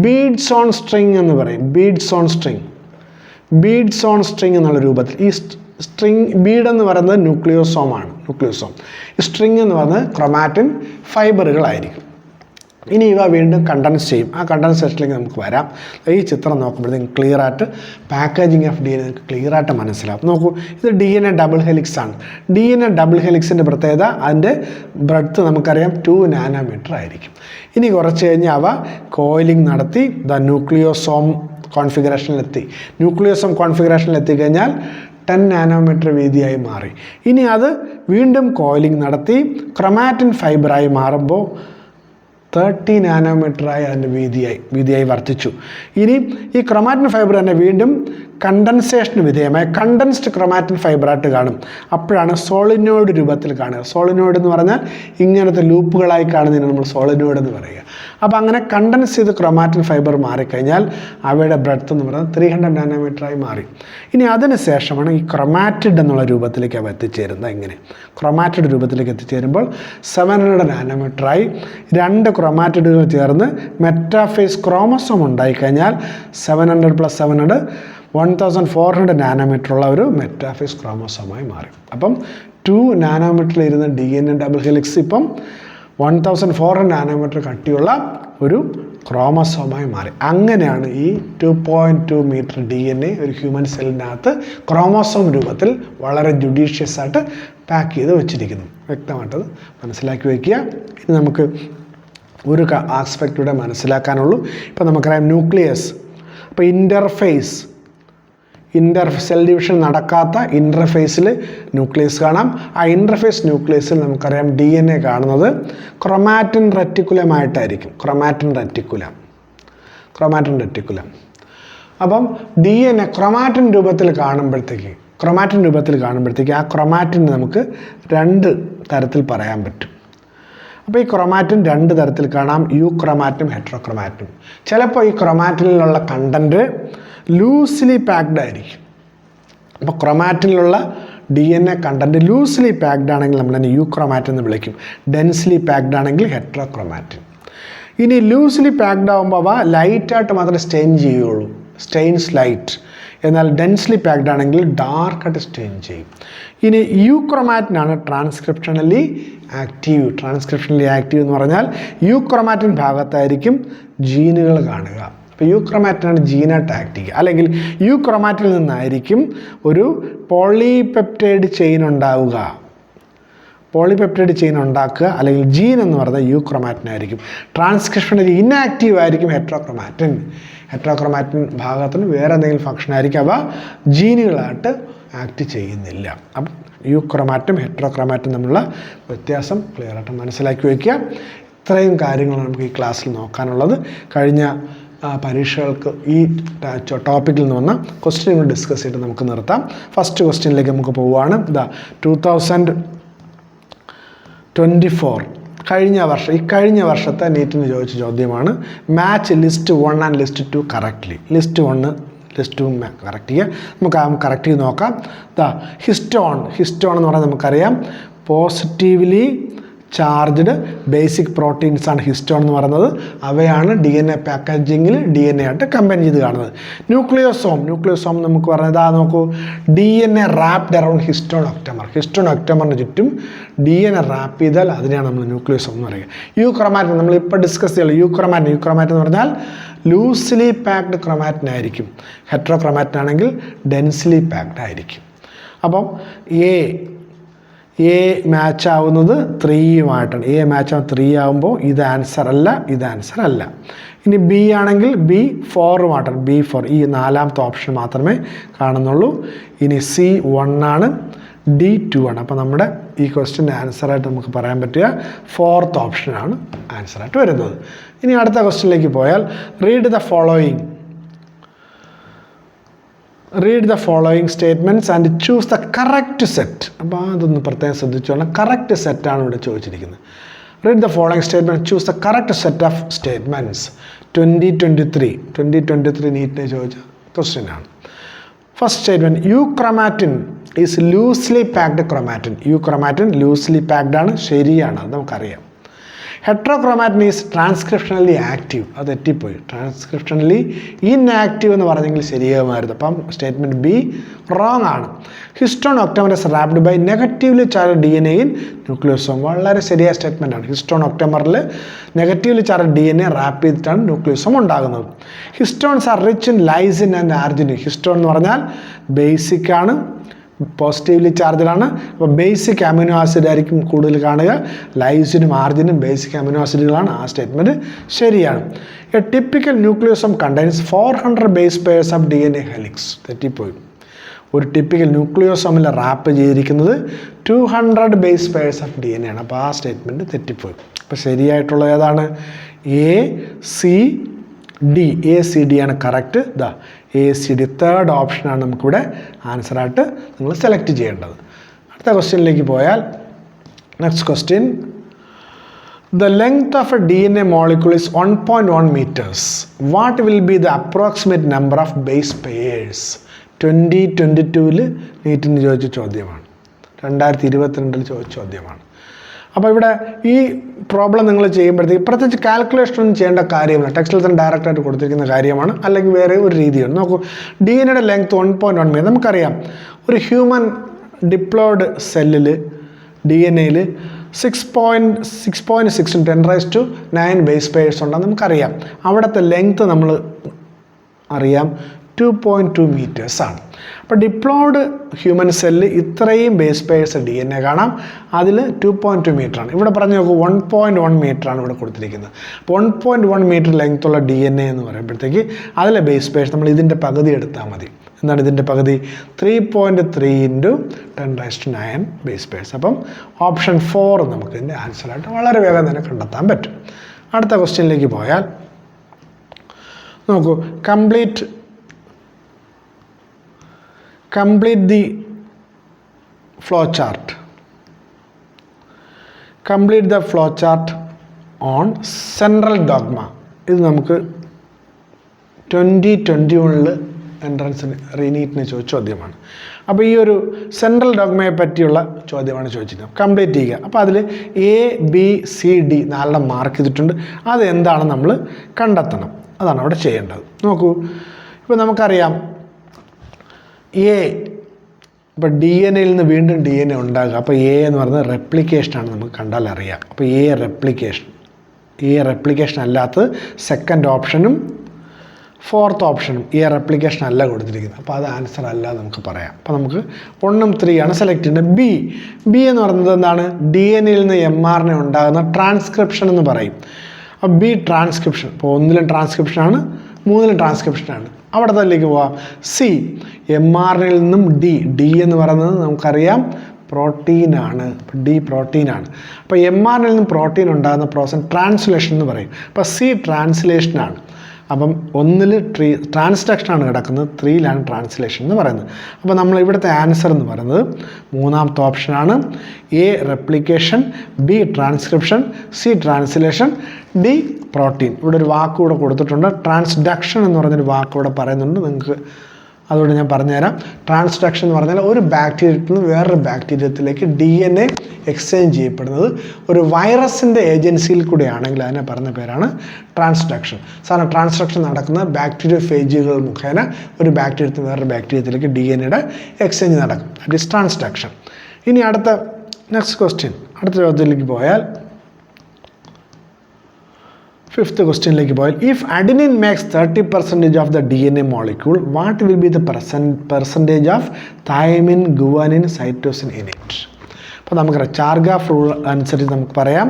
ബീഡ്സ് ഓൺ സ്ട്രിങ് എന്ന് പറയും. ബീഡ്സ് ഓൺ സ്ട്രിങ് എന്നുള്ള രൂപത്തിൽ ഈ സ്ട്രിങ് ബീഡ് എന്ന് പറയുന്നത് ന്യൂക്ലിയോസോമാണ്. ഈ സ്ട്രിങ് എന്ന് പറയുന്നത് ക്രൊമാറ്റിൻ ഫൈബറുകളായിരിക്കും. ഇനി ഇവ വീണ്ടും കണ്ടൻസ് ചെയ്യും. ആ കണ്ടൻസേഷനിലേക്ക് നമുക്ക് വരാം. ഈ ചിത്രം നോക്കുമ്പോഴത്തേക്കും ക്ലിയറായിട്ട് പാക്കേജിങ് ഓഫ് DNA ക്ലിയറായിട്ട് മനസ്സിലാവും. നോക്കൂ, ഇത് DNA ഡബിൾ ഹെലിക്സ് ആണ്. DNA ഡബിൾ ഹെലിക്സിൻ്റെ പ്രത്യേകത അതിൻ്റെ ബ്രെഡ്ത്ത് നമുക്കറിയാം 2 നാനോമീറ്റർ ആയിരിക്കും. ഇനി കുറച്ച് കഴിഞ്ഞ് അവ കോയിലിംഗ് നടത്തി ന്യൂക്ലിയോസോം കോൺഫിഗറേഷനിൽ എത്തിക്കഴിഞ്ഞാൽ 10 നാനോമീറ്റർ വീതിയായി മാറി. ഇനി അത് വീണ്ടും കോയിലിംഗ് നടത്തി ക്രൊമാറ്റിൻ ഫൈബറായി മാറുമ്പോൾ 30 നാനോമീറ്ററായി അതിൻ്റെ വീതിയായി വർദ്ധിച്ചു. ഇനി ഈ ക്രൊമാറ്റിൻ ഫൈബർ തന്നെ വീണ്ടും കണ്ടൻസേഷന് വിധേയമായി കണ്ടൻസ്ഡ് ക്രൊമാറ്റിൻ ഫൈബറായിട്ട് കാണും. അപ്പോഴാണ് സോളിനോയിഡ് രൂപത്തിൽ കാണുക. സോളിനോയിഡ് എന്ന് പറഞ്ഞാൽ ഇങ്ങനത്തെ ലൂപ്പുകളായി കാണുന്നതിന് നമ്മൾ സോളിനോയിഡ് എന്ന് പറയുക. അപ്പോൾ അങ്ങനെ കണ്ടൻസ് ചെയ്ത് ക്രൊമാറ്റിൻ ഫൈബർ മാറിക്കഴിഞ്ഞാൽ അവയുടെ ബ്രെഡ്ത്ത് എന്ന് പറയുന്നത് 300 നാനോമീറ്ററായി മാറി. ഇനി അതിന് ശേഷമാണ് ഈ ക്രൊമാറ്റിഡ് എന്നുള്ള രൂപത്തിലേക്ക് അവ എത്തിച്ചേരുന്നത്. ഇങ്ങനെ ക്രൊമാറ്റിഡ് രൂപത്തിലേക്ക് എത്തിച്ചേരുമ്പോൾ 700 നാനോമീറ്ററായി 2 ക്രൊമാറ്റിഡുകൾ ചേർന്ന് മെറ്റാഫേസ് ക്രോമസോം ഉണ്ടായിക്കഴിഞ്ഞാൽ 700 + 700 1400 നാനോമീറ്ററുള്ള ഒരു മെറ്റാഫേസ് ക്രോമസോമായി മാറി. അപ്പം 2 നാനോമീറ്ററിൽ ഇരുന്ന DNA ഡബിൾ ഹെലിക്സ് ഇപ്പം 1400 നാനോമീറ്റർ കട്ടിയുള്ള ഒരു ക്രോമസോമായി മാറി. അങ്ങനെയാണ് ഈ 2.2 മീറ്റർ DNA ഒരു ഹ്യൂമൻ സെല്ലിനകത്ത് ക്രോമസോം രൂപത്തിൽ വളരെ ജുഡീഷ്യസ് ആയിട്ട് പാക്ക് ചെയ്ത് വെച്ചിരിക്കുന്നു. വ്യക്തമായിട്ടത് മനസ്സിലാക്കി വയ്ക്കുക. ഇനി നമുക്ക് ഒരു ആസ്പെക്റ്റിലൂടെ മനസ്സിലാക്കാനുള്ളൂ. ഇപ്പോൾ നമുക്കറിയാം ന്യൂക്ലിയസ്. അപ്പോൾ സെൽ ഡിവിഷൻ നടക്കാത്ത ഇൻ്റർഫേസിൽ ന്യൂക്ലിയസ് കാണാം. ആ ഇൻ്റർഫേസ് ന്യൂക്ലിയസിൽ നമുക്കറിയാം DNA കാണുന്നത് ക്രൊമാറ്റിൻ റെറ്റിക്കുലമായിട്ടായിരിക്കും. Chromatin reticulum. അപ്പം DNA ക്രൊമാറ്റിൻ രൂപത്തിൽ കാണുമ്പോഴത്തേക്ക് ആ ക്രൊമാറ്റിൻ നമുക്ക് 2 തരത്തിൽ പറയാൻ പറ്റും. അപ്പോൾ ഈ ക്രൊമാറ്റിൻ 2 തരത്തിൽ കാണാം. യൂക്രൊമാറ്റും ഹെറ്ററോക്രൊമാറ്റും. ചിലപ്പോൾ ഈ ക്രൊമാറ്റിനിലുള്ള കണ്ടൻറ്റ് ലൂസ്ലി പാക്ഡ് ആയിരിക്കും. അപ്പോൾ ക്രൊമാറ്റിനിലുള്ള DNA കണ്ടൻറ്റ് ലൂസ്ലി പാക്ഡ് ആണെങ്കിൽ നമ്മൾ തന്നെ യൂക്രൊമാറ്റിൻ എന്ന് വിളിക്കും. ഡെൻസ്ലി പാക്ഡ് ആണെങ്കിൽ ഹെറ്ററോക്രൊമാറ്റിൻ. ഇനി ലൂസ്ലി പാക്ഡ് ആകുമ്പോൾ അവ ലൈറ്റായിട്ട് മാത്രമേ സ്റ്റെയിൻ ചെയ്യുകയുള്ളൂ. Staines light. എന്നാൽ ഡെൻസ്ലി പാക്ഡ് ആണെങ്കിൽ ഡാർക്കായിട്ട് സ്റ്റെയിൻ ചെയ്യും. ഇനി യൂക്രൊമാറ്റിനാണ് ട്രാൻസ്ക്രിപ്ഷണലി ആക്റ്റീവ് എന്ന് പറഞ്ഞാൽ യൂക്രൊമാറ്റിൻ ഭാഗത്തായിരിക്കും ജീനുകൾ കാണുക. അപ്പോൾ യൂക്രൊമാറ്റിനാണ് ജീനായിട്ട് ആക്ട് ചെയ്യുക. അല്ലെങ്കിൽ യൂക്രൊമാറ്റിൽ നിന്നായിരിക്കും ഒരു പോളിപെപ്റ്റൈഡ് ചെയിൻ ഉണ്ടാവുക. പോളിപെപ്റ്റൈഡ് ചെയിൻ ഉണ്ടാക്കുക അല്ലെങ്കിൽ ജീൻ എന്ന് പറയുന്നത് യൂക്രൊമാറ്റിനായിരിക്കും. ട്രാൻസ്ക്രിപ്ഷനിൽ ഇനാക്റ്റീവ് ആയിരിക്കും ഹെറ്ററോക്രൊമാറ്റിൻ. ഹെറ്ററോക്രൊമാറ്റിൻ ഭാഗത്തിന് വേറെ എന്തെങ്കിലും ഫംഗ്ഷൻ ആയിരിക്കും, അവ ജീനുകളായിട്ട് ആക്ട് ചെയ്യുന്നില്ല. അപ്പം യൂക്രൊമാറ്റും ഹെറ്ററോക്രൊമാറ്റും തമ്മിലുള്ള വ്യത്യാസം ക്ലിയർ ആയിട്ട് മനസ്സിലാക്കി വയ്ക്കുക. ഇത്രയും കാര്യങ്ങളാണ് നമുക്ക് ഈ ക്ലാസ്സിൽ നോക്കാനുള്ളത്. കഴിഞ്ഞ പരീക്ഷകൾക്ക് ഈ ടോപ്പിക്കിൽ നിന്ന് വന്ന ക്വസ്റ്റ്യനുകൾ ഡിസ്കസ് ചെയ്തിട്ട് നമുക്ക് നിർത്താം. ഫസ്റ്റ് ക്വസ്റ്റ്യനിലേക്ക് നമുക്ക് പോവുകയാണ്. 2024 കഴിഞ്ഞ വർഷത്തെ നീറ്റിന് ചോദിച്ച ചോദ്യമാണ്. Match list 1 and list 2 correctly. List 1 list 2 correct ചെയ്യുക. നമുക്ക് കറക്റ്റ് ചെയ്ത് നോക്കാം. ഹിസ്റ്റോൺ എന്ന് പറഞ്ഞാൽ നമുക്കറിയാം പോസിറ്റീവ്ലി ചാർജ്ഡ് ബേസിക് പ്രോട്ടീൻസ് ആണ് ഹിസ്റ്റോൺ എന്ന് പറയുന്നത്. അവയാണ് DNA പാക്കേജിങ്ങിൽ DNA ആയിട്ട് കമ്പൈൻ ചെയ്ത് കാണുന്നത്. ന്യൂക്ലിയോസോം നമുക്ക് പറഞ്ഞത് നോക്കൂ, DNA റാപ്ഡ് അറൗണ്ട് ഹിസ്റ്റോൺ ഒക്ടമറിന് ചുറ്റും DNA റാപ്പ് ചെയ്താൽ അതിനെയാണ് നമ്മൾ ന്യൂക്ലിയോസോം എന്ന് പറയുക. യൂക്രൊമാറ്റിൻ നമ്മളിപ്പോൾ ഡിസ്കസ് ചെയ്യുള്ളൂ. യൂക്രൊമാറ്റിൻ എന്ന് പറഞ്ഞാൽ ലൂസ്ലി പാക്ഡ് ക്രൊമാറ്റിൻ ആയിരിക്കും. ഹെറ്ററോക്രൊമാറ്റിൻ ആണെങ്കിൽ ഡെൻസ്ലി പാക്ഡ് ആയിരിക്കും. അപ്പം എ മാച്ച് ആവുന്നത് 3യുമായിട്ടാണ്. എ മാച്ച് ആവുന്നത് 3 ആകുമ്പോൾ ഇത് ആൻസർ അല്ല. ഇനി ബി ആണെങ്കിൽ ബി 4ഉമായിട്ടാണ്. B4 ഈ 4ാമത്തെ ഓപ്ഷൻ മാത്രമേ കാണുന്നുള്ളൂ. ഇനി C 1 ആണ്, D 2 ആണ്. അപ്പോൾ നമ്മുടെ ഈ ക്വസ്റ്റ്യൻ്റെ ആൻസറായിട്ട് നമുക്ക് പറയാൻ പറ്റുക 4th ഓപ്ഷനാണ് ആൻസറായിട്ട് വരുന്നത്. ഇനി അടുത്ത ക്വസ്റ്റ്യനിലേക്ക് പോയാൽ read the following statements and choose the correct set. അപ്പോൾ അതൊന്ന് പ്രത്യേകം ശ്രദ്ധിച്ചോളാം. കറക്റ്റ് സെറ്റാണ് ഇവിടെ ചോദിച്ചിരിക്കുന്നത്. Read the following statement, choose the correct set of statements. 2023 നീറ്റിനെ ചോദിച്ച ക്വസ്റ്റ്യനാണ്. First statement, euchromatin is loosely packed chromatin. Euchromatin loosely packed ആണ്, ശരിയാണ്, അത് നമുക്കറിയാം. ഹെറ്ററോക്രൊമാറ്റിൻ ഈസ് ട്രാൻസ്ക്രിപ്ഷണലി ആക്റ്റീവ്, അത് തെറ്റിപ്പോയി. ട്രാൻസ്ക്രിപ്ഷണലി ഇൻആക്റ്റീവ് എന്ന് പറഞ്ഞെങ്കിൽ ശരിയാകുമായിരുന്നു. അപ്പം സ്റ്റേറ്റ്മെൻറ്റ് ബി റോങ് ആണ്. Histone octamers wrapped by negatively charge DNA in nucleosome. വളരെ ശരിയായ സ്റ്റേറ്റ്മെൻറ്റാണ്. ഹിസ്റ്റോൺ ഒക്ടമറിൽ നെഗറ്റീവ്ലി ചാർജ് DNA റാപ്പ് ചെയ്തിട്ടാണ് ന്യൂക്ലിയോസോം ഉണ്ടാകുന്നത്. Histones are rich in lysine and arginine. Histone എന്ന് പറഞ്ഞാൽ ബേസിക് ആണ്, പോസിറ്റീവ്ലി ചാർജഡാണ്. അപ്പോൾ ബേസിക് അമിനോ ആസിഡ് ആയിരിക്കും കൂടുതൽ കാണുക. ലൈസിനും ആർജിനും ബേസിക് അമിനോ ആസിഡുകളാണ്. ആ സ്റ്റേറ്റ്മെൻറ്റ് ശരിയാണ്. A typical nucleosome contains 400 base pairs of DNA helix. തെറ്റിപ്പോയി. ഒരു ടിപ്പിക്കൽ ന്യൂക്ലിയോസോമിൽ റാപ്പ് ചെയ്തിരിക്കുന്നത് 200 ബേസ് പെയർസ് ഓഫ് DNA ആണ്. അപ്പോൾ ആ സ്റ്റേറ്റ്മെൻറ്റ് തെറ്റിപ്പോയി. അപ്പോൾ ശരിയായിട്ടുള്ളത് ഏതാണ്? ACD ആണ് കറക്റ്റ്. ACD തേർഡ് ഓപ്ഷനാണ് നമുക്കിവിടെ ആൻസറായിട്ട് നിങ്ങൾ സെലക്ട് ചെയ്യേണ്ടത്. അടുത്ത ക്വസ്റ്റ്യനിലേക്ക് പോയാൽ next question, the length of A DNA molecule is 1.1 meters. What will be the approximate number of base pairs? 2022 നീറ്റിന് ചോദിച്ച ചോദ്യമാണ്. 2022 ചോദിച്ച ചോദ്യമാണ്. അപ്പോൾ ഇവിടെ ഈ പ്രോബ്ലം നിങ്ങൾ ചെയ്യുമ്പോഴത്തേക്ക് പ്രത്യേകിച്ച് കാൽക്കുലേഷൻ ഒന്നും ചെയ്യേണ്ട കാര്യമില്ല. ടെക്സ്റ്റിൽ തന്നെ ഡയറക്റ്റായിട്ട് കൊടുത്തിരിക്കുന്ന കാര്യമാണ്. അല്ലെങ്കിൽ വേറെ ഒരു രീതിയാണ്. നോക്കൂ, DNA ലെങ്ത് 1.1 മീറ്റർ. നമുക്കറിയാം ഒരു ഹ്യൂമൻ ഡിപ്ലോയ്ഡ് സെല്ലിൽ DNA 6.6 × 10⁻⁹ ബേസ് പെയർസ് ഉണ്ടെന്ന് നമുക്കറിയാം. അവിടുത്തെ ലെങ്ത് നമ്മൾ അറിയാം 2.2 meters ആണ്. അപ്പോൾ ഡിപ്ലോയ്ഡ് ഹ്യൂമൻ സെല്ല് ഇത്രയും ബേസ് പെയർസ് DNA കാണാം. അതിൽ 2.2 meter ആണ്. ഇവിടെ പറഞ്ഞു നോക്കൂ, 1.1 meter ആണ് ഇവിടെ കൊടുത്തിരിക്കുന്നത്. അപ്പോൾ 1.1 meter ലെങ്ത്തുള്ള DNA എന്ന് പറയുമ്പോഴത്തേക്ക് അതിലെ ബേസ് പെയർസ് നമ്മൾ ഇതിൻ്റെ പകുതി എടുത്താൽ മതി. എന്താണ് ഇതിൻ്റെ പകുതി? 3.3 × 10⁻⁹ ബേസ് പെയർസ്. അപ്പം ഓപ്ഷൻ 4 നമുക്ക് ഇതിൻ്റെ ആൻസറായിട്ട് വളരെ വേഗം തന്നെ കണ്ടെത്താൻ പറ്റും. അടുത്ത ക്വസ്റ്റ്യനിലേക്ക് പോയാൽ നോക്കൂ, complete the flow chart. Complete the flow chart on central dogma. ഇത് നമുക്ക് 2021 എൻട്രൻസിന് റീനീറ്റിന് ചോദിച്ച ചോദ്യമാണ്. അപ്പോൾ ഈ ഒരു സെൻട്രൽ ഡോഗ്മയെ പറ്റിയുള്ള ചോദ്യമാണ് ചോദിച്ചിരിക്കുന്നത്. കംപ്ലീറ്റ് ചെയ്യുക. അപ്പോൾ അതിൽ ABCD 4 മാർക്ക് ചെയ്തിട്ടുണ്ട്. അതെന്താണെന്ന് നമ്മൾ കണ്ടെത്തണം. അതാണ് അവിടെ ചെയ്യേണ്ടത്. നോക്കൂ, ഇപ്പോൾ നമുക്കറിയാം ഇപ്പോൾ DNAയിൽ നിന്ന് വീണ്ടും DNA ഉണ്ടാകുക. അപ്പോൾ എന്ന് പറയുന്നത് റെപ്ലിക്കേഷനാണ്, നമുക്ക് കണ്ടാൽ അറിയാം. അപ്പോൾ റെപ്ലിക്കേഷൻ അല്ലാത്തത് സെക്കൻഡ് ഓപ്ഷനും ഫോർത്ത് ഓപ്ഷനും ഈ റെപ്ലിക്കേഷൻ അല്ല കൊടുത്തിരിക്കുന്നത്. അപ്പോൾ അത് ആൻസർ അല്ല നമുക്ക് പറയാം. അപ്പോൾ നമുക്ക് 1ഉം 3 സെലക്ട് ചെയ്യേണ്ടത്. ബി എന്ന് പറയുന്നത് എന്താണ്? DNA യിൽ നിന്ന് mRNA ഉണ്ടാകുന്ന ട്രാൻസ്ക്രിപ്ഷൻ എന്ന് പറയും. അപ്പോൾ ബി ട്രാൻസ്ക്രിപ്ഷൻ. ഇപ്പോൾ 1ലും ട്രാൻസ്ക്രിപ്ഷനാണ്, 3ലും ട്രാൻസ്ക്രിപ്ഷനാണ്. അവിടെ തല്ലേക്ക് പോവാം. സി mRNA യിൽ നിന്നും ഡി എന്ന് പറയുന്നത് നമുക്കറിയാം പ്രോട്ടീനാണ്. ഡി പ്രോട്ടീനാണ്. അപ്പോൾ mRNA യിൽ നിന്നും പ്രോട്ടീൻ ഉണ്ടാകുന്ന പ്രോസസ് ട്രാൻസ്ലേഷൻ എന്ന് പറയും. അപ്പോൾ സി ട്രാൻസ്ലേഷനാണ്. അപ്പം 1ൽ ട്രാൻസ്ഡക്ഷനാണ് കിടക്കുന്നത്, 3ലാണ് ട്രാൻസ്ലേഷൻ എന്ന് പറയുന്നത്. അപ്പോൾ നമ്മൾ ഇവിടുത്തെ ആൻസർ എന്ന് പറയുന്നത് 3ാമത്തെ ഓപ്ഷനാണ്. A replication, B transcription, C translation, D protein. ഇവിടെ ഒരു വാക്ക് കൂടെ കൊടുത്തിട്ടുണ്ട്, ട്രാൻസ്ഡക്ഷൻ എന്ന് പറഞ്ഞൊരു വാക്ക് കൂടെ പറയുന്നുണ്ട്. നിങ്ങൾക്ക് അതുകൊണ്ട് ഞാൻ പറഞ്ഞുതരാം. ട്രാൻസ്ഡക്ഷൻ എന്ന് പറഞ്ഞാൽ ഒരു ബാക്ടീരിയത്തിൽ നിന്ന് വേറൊരു ബാക്ടീരിയത്തിലേക്ക് DNA എക്സ്ചേഞ്ച് ചെയ്യപ്പെടുന്നത് ഒരു വൈറസിൻ്റെ ഏജൻസിയിൽ കൂടെയാണെങ്കിൽ അതിനെ പറഞ്ഞ പേരാണ് ട്രാൻസ്ഡക്ഷൻ. സാധാരണ ട്രാൻസ്ഡക്ഷൻ നടക്കുന്ന ബാക്ടീരിയോഫേജുകൾ മുഖേന ഒരു ബാക്ടീരിയത്തിൽ നിന്ന് വേറൊരു ബാക്ടീരിയത്തിലേക്ക് DNA എക്സ്ചേഞ്ച് നടക്കും. That is transduction. ഇനി നെക്സ്റ്റ് ക്വസ്റ്റ്യൻ, അടുത്ത ചോദ്യത്തിലേക്ക് പോയാൽ 5th ക്വസ്റ്റ്യനിലേക്ക് പോയാൽ, if adenine makes 30% of the DNA molecule, what will be the percentage of thymine, guanine, cytosine in it? അപ്പോൾ നമുക്കറിയാം ചാർഗാഫ് റൂൾ അനുസരിച്ച് നമുക്ക് പറയാം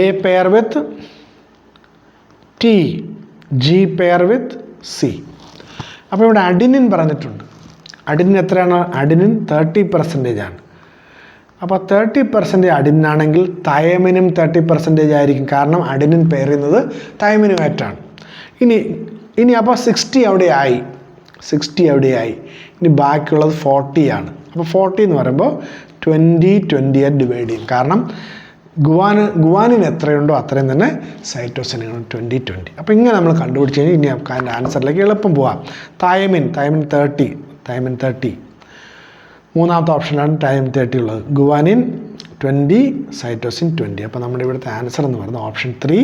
A pair with T, G pair with C. അപ്പോൾ ഇവിടെ അഡിനിൻ പറഞ്ഞിട്ടുണ്ട്. അഡിനിൻ എത്രയാണ്? അഡിനിൻ 30% ആണ്. അപ്പോൾ 30% അഡിനാണെങ്കിൽ തൈമിനും 30% ആയിരിക്കും. കാരണം അഡിനിൻ പെയർ ചെയ്യുന്നത് തൈമിനുമായിട്ടാണ്. ഇനി അപ്പോൾ 60 അവിടെയായി. ഇനി ബാക്കിയുള്ളത് 40 ആണ്. അപ്പോൾ 40 എന്ന് പറയുമ്പോൾ 20 ആയിട്ട് ഡിവൈഡ് ചെയ്യും. കാരണം ഗുവാനിന് എത്രയുണ്ടോ അത്രയും തന്നെ സൈറ്റോസിനാണ് 20. അപ്പോൾ ഇങ്ങനെ നമ്മൾ കണ്ടുപിടിച്ച് കഴിഞ്ഞാൽ ഇനി നമുക്ക് അതിൻ്റെ ആൻസറിലേക്ക് എളുപ്പം പോവാം. തൈമിൻ 30. 3ാമത്തെ ഓപ്ഷനിലാണ് ടൈം 30 ഉള്ളത്. Guanine 20, cytosine 20. അപ്പോൾ നമ്മുടെ ഇവിടുത്തെ ആൻസർ എന്ന് പറയുന്നത് ഓപ്ഷൻ 3,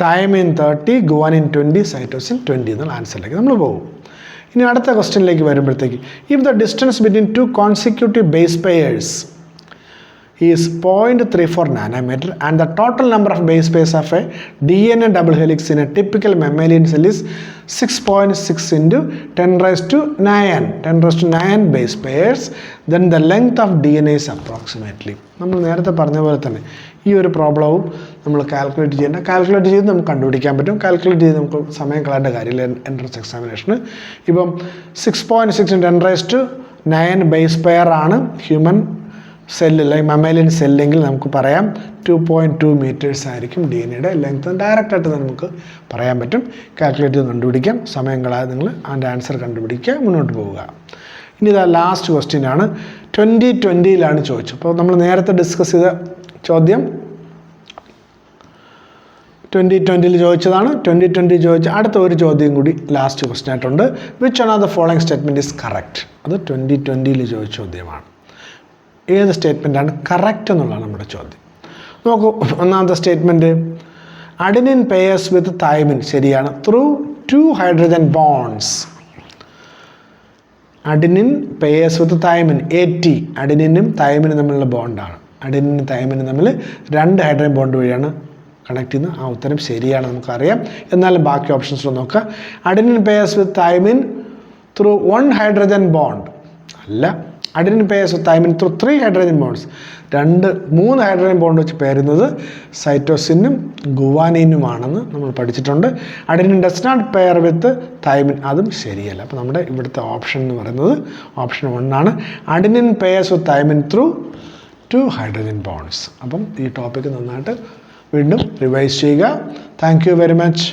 തൈമിൻ 30, ഗുവാനിൻ 20, സൈറ്റോസിൻ 20 എന്നുള്ള ആൻസറിലേക്ക് നമ്മൾ പോകും. ഇനി അടുത്ത ക്വസ്റ്റ്യനിലേക്ക് വരുമ്പോഴത്തേക്ക്, if the distance between 2 consecutive base pairs is 0.34 nanometer and the total number of base pairs of a DNA double helix in a typical mammalian cell is 6.6 into 10 raised to 9 base pairs, then the length of DNA is approximately. നമ്മൾ നേരത്തെ പറഞ്ഞ പോലെ തന്നെ ഈ ഒരു പ്രോബ്ലവും നമ്മൾ കാൽക്കുലേറ്റ് ചെയ്ത് നമുക്ക് കണ്ടുപിടിക്കാൻ പറ്റും. കാൽക്കുലേറ്റ് ചെയ്ത് നമുക്ക് സമയം കളയേണ്ട കാര്യമില്ല എൻട്രൻസ് എക്സാമിനേഷന്. ഇപ്പം 6.6 into 10 raised to 9 base pair ആണ് ഹ്യൂമൻ സെല്ല് അല്ലെങ്കിൽ മമ്മേലിയൻ സെല്ലെങ്കിൽ നമുക്ക് പറയാം 2.2 മീറ്റേഴ്സ് ആയിരിക്കും DNAയുടെ ലെങ്ത്. ഡയറക്റ്റായിട്ട് നമുക്ക് പറയാൻ പറ്റും. കാൽക്കുലേറ്റ് ചെയ്ത് കണ്ടുപിടിക്കാം. സമയം കളയാതെ നിങ്ങൾ അതിൻ്റെ ആൻസർ കണ്ടുപിടിക്കുക, മുന്നോട്ട് പോവുക. ഇനി ഇതാ ലാസ്റ്റ് ക്വസ്റ്റ്യൻ ആണ്. 2020ലാണ് ചോദിച്ചത്. അപ്പോൾ നമ്മൾ നേരത്തെ ഡിസ്കസ് ചെയ്ത ചോദ്യം 2020 ചോദിച്ചതാണ്. 2020 ചോദിച്ച അടുത്ത ഒരു ചോദ്യം കൂടി ലാസ്റ്റ് ക്വസ്റ്റ്യൻ ആയിട്ടുണ്ട്. Which one of the following statement is correct? അത് 2020 ചോദിച്ച ചോദ്യമാണ്. ഏത് സ്റ്റേറ്റ്മെൻറ്റാണ് കറക്റ്റ് എന്നുള്ളതാണ് നമ്മുടെ ചോദ്യം. നോക്കൂ, ഒന്നാമത്തെ statement, adenine pairs with thymine ശരിയാണ് through 2 hydrogen bonds. Adenine pairs with thymine AT, അഡിനിനും തൈമിനും തമ്മിലുള്ള ബോണ്ടാണ്. അഡിനിനും തൈമിനും തമ്മിൽ 2 ഹൈഡ്രജൻ ബോണ്ട് വഴിയാണ് കണക്ട് ചെയ്യുന്നത്. ആ ഉത്തരം ശരിയാണ്, നമുക്കറിയാം. എന്നാലും ബാക്കി ഓപ്ഷൻസ് നോക്കുക. Adenine pairs with thymine through 1 hydrogen bond അല്ല, adenine pairs with thymine through 3 hydrogen bonds. 3 hydrogen bond വെച്ച് പേരുന്നത് സൈറ്റോസിനും ഗുവാനിനുമാണെന്ന് നമ്മൾ പഠിച്ചിട്ടുണ്ട്. Adenine does not pair with thymine, അതും ശരിയല്ല. അപ്പോൾ നമ്മുടെ ഇവിടുത്തെ ഓപ്ഷൻ എന്ന് പറയുന്നത് ഓപ്ഷൻ 1 ആണ്. Adenine pairs with thymine through 2 hydrogen bonds. അപ്പം ഈ ടോപ്പിക്ക് നന്നായിട്ട് വീണ്ടും റിവൈസ് ചെയ്യുക. Thank you very much.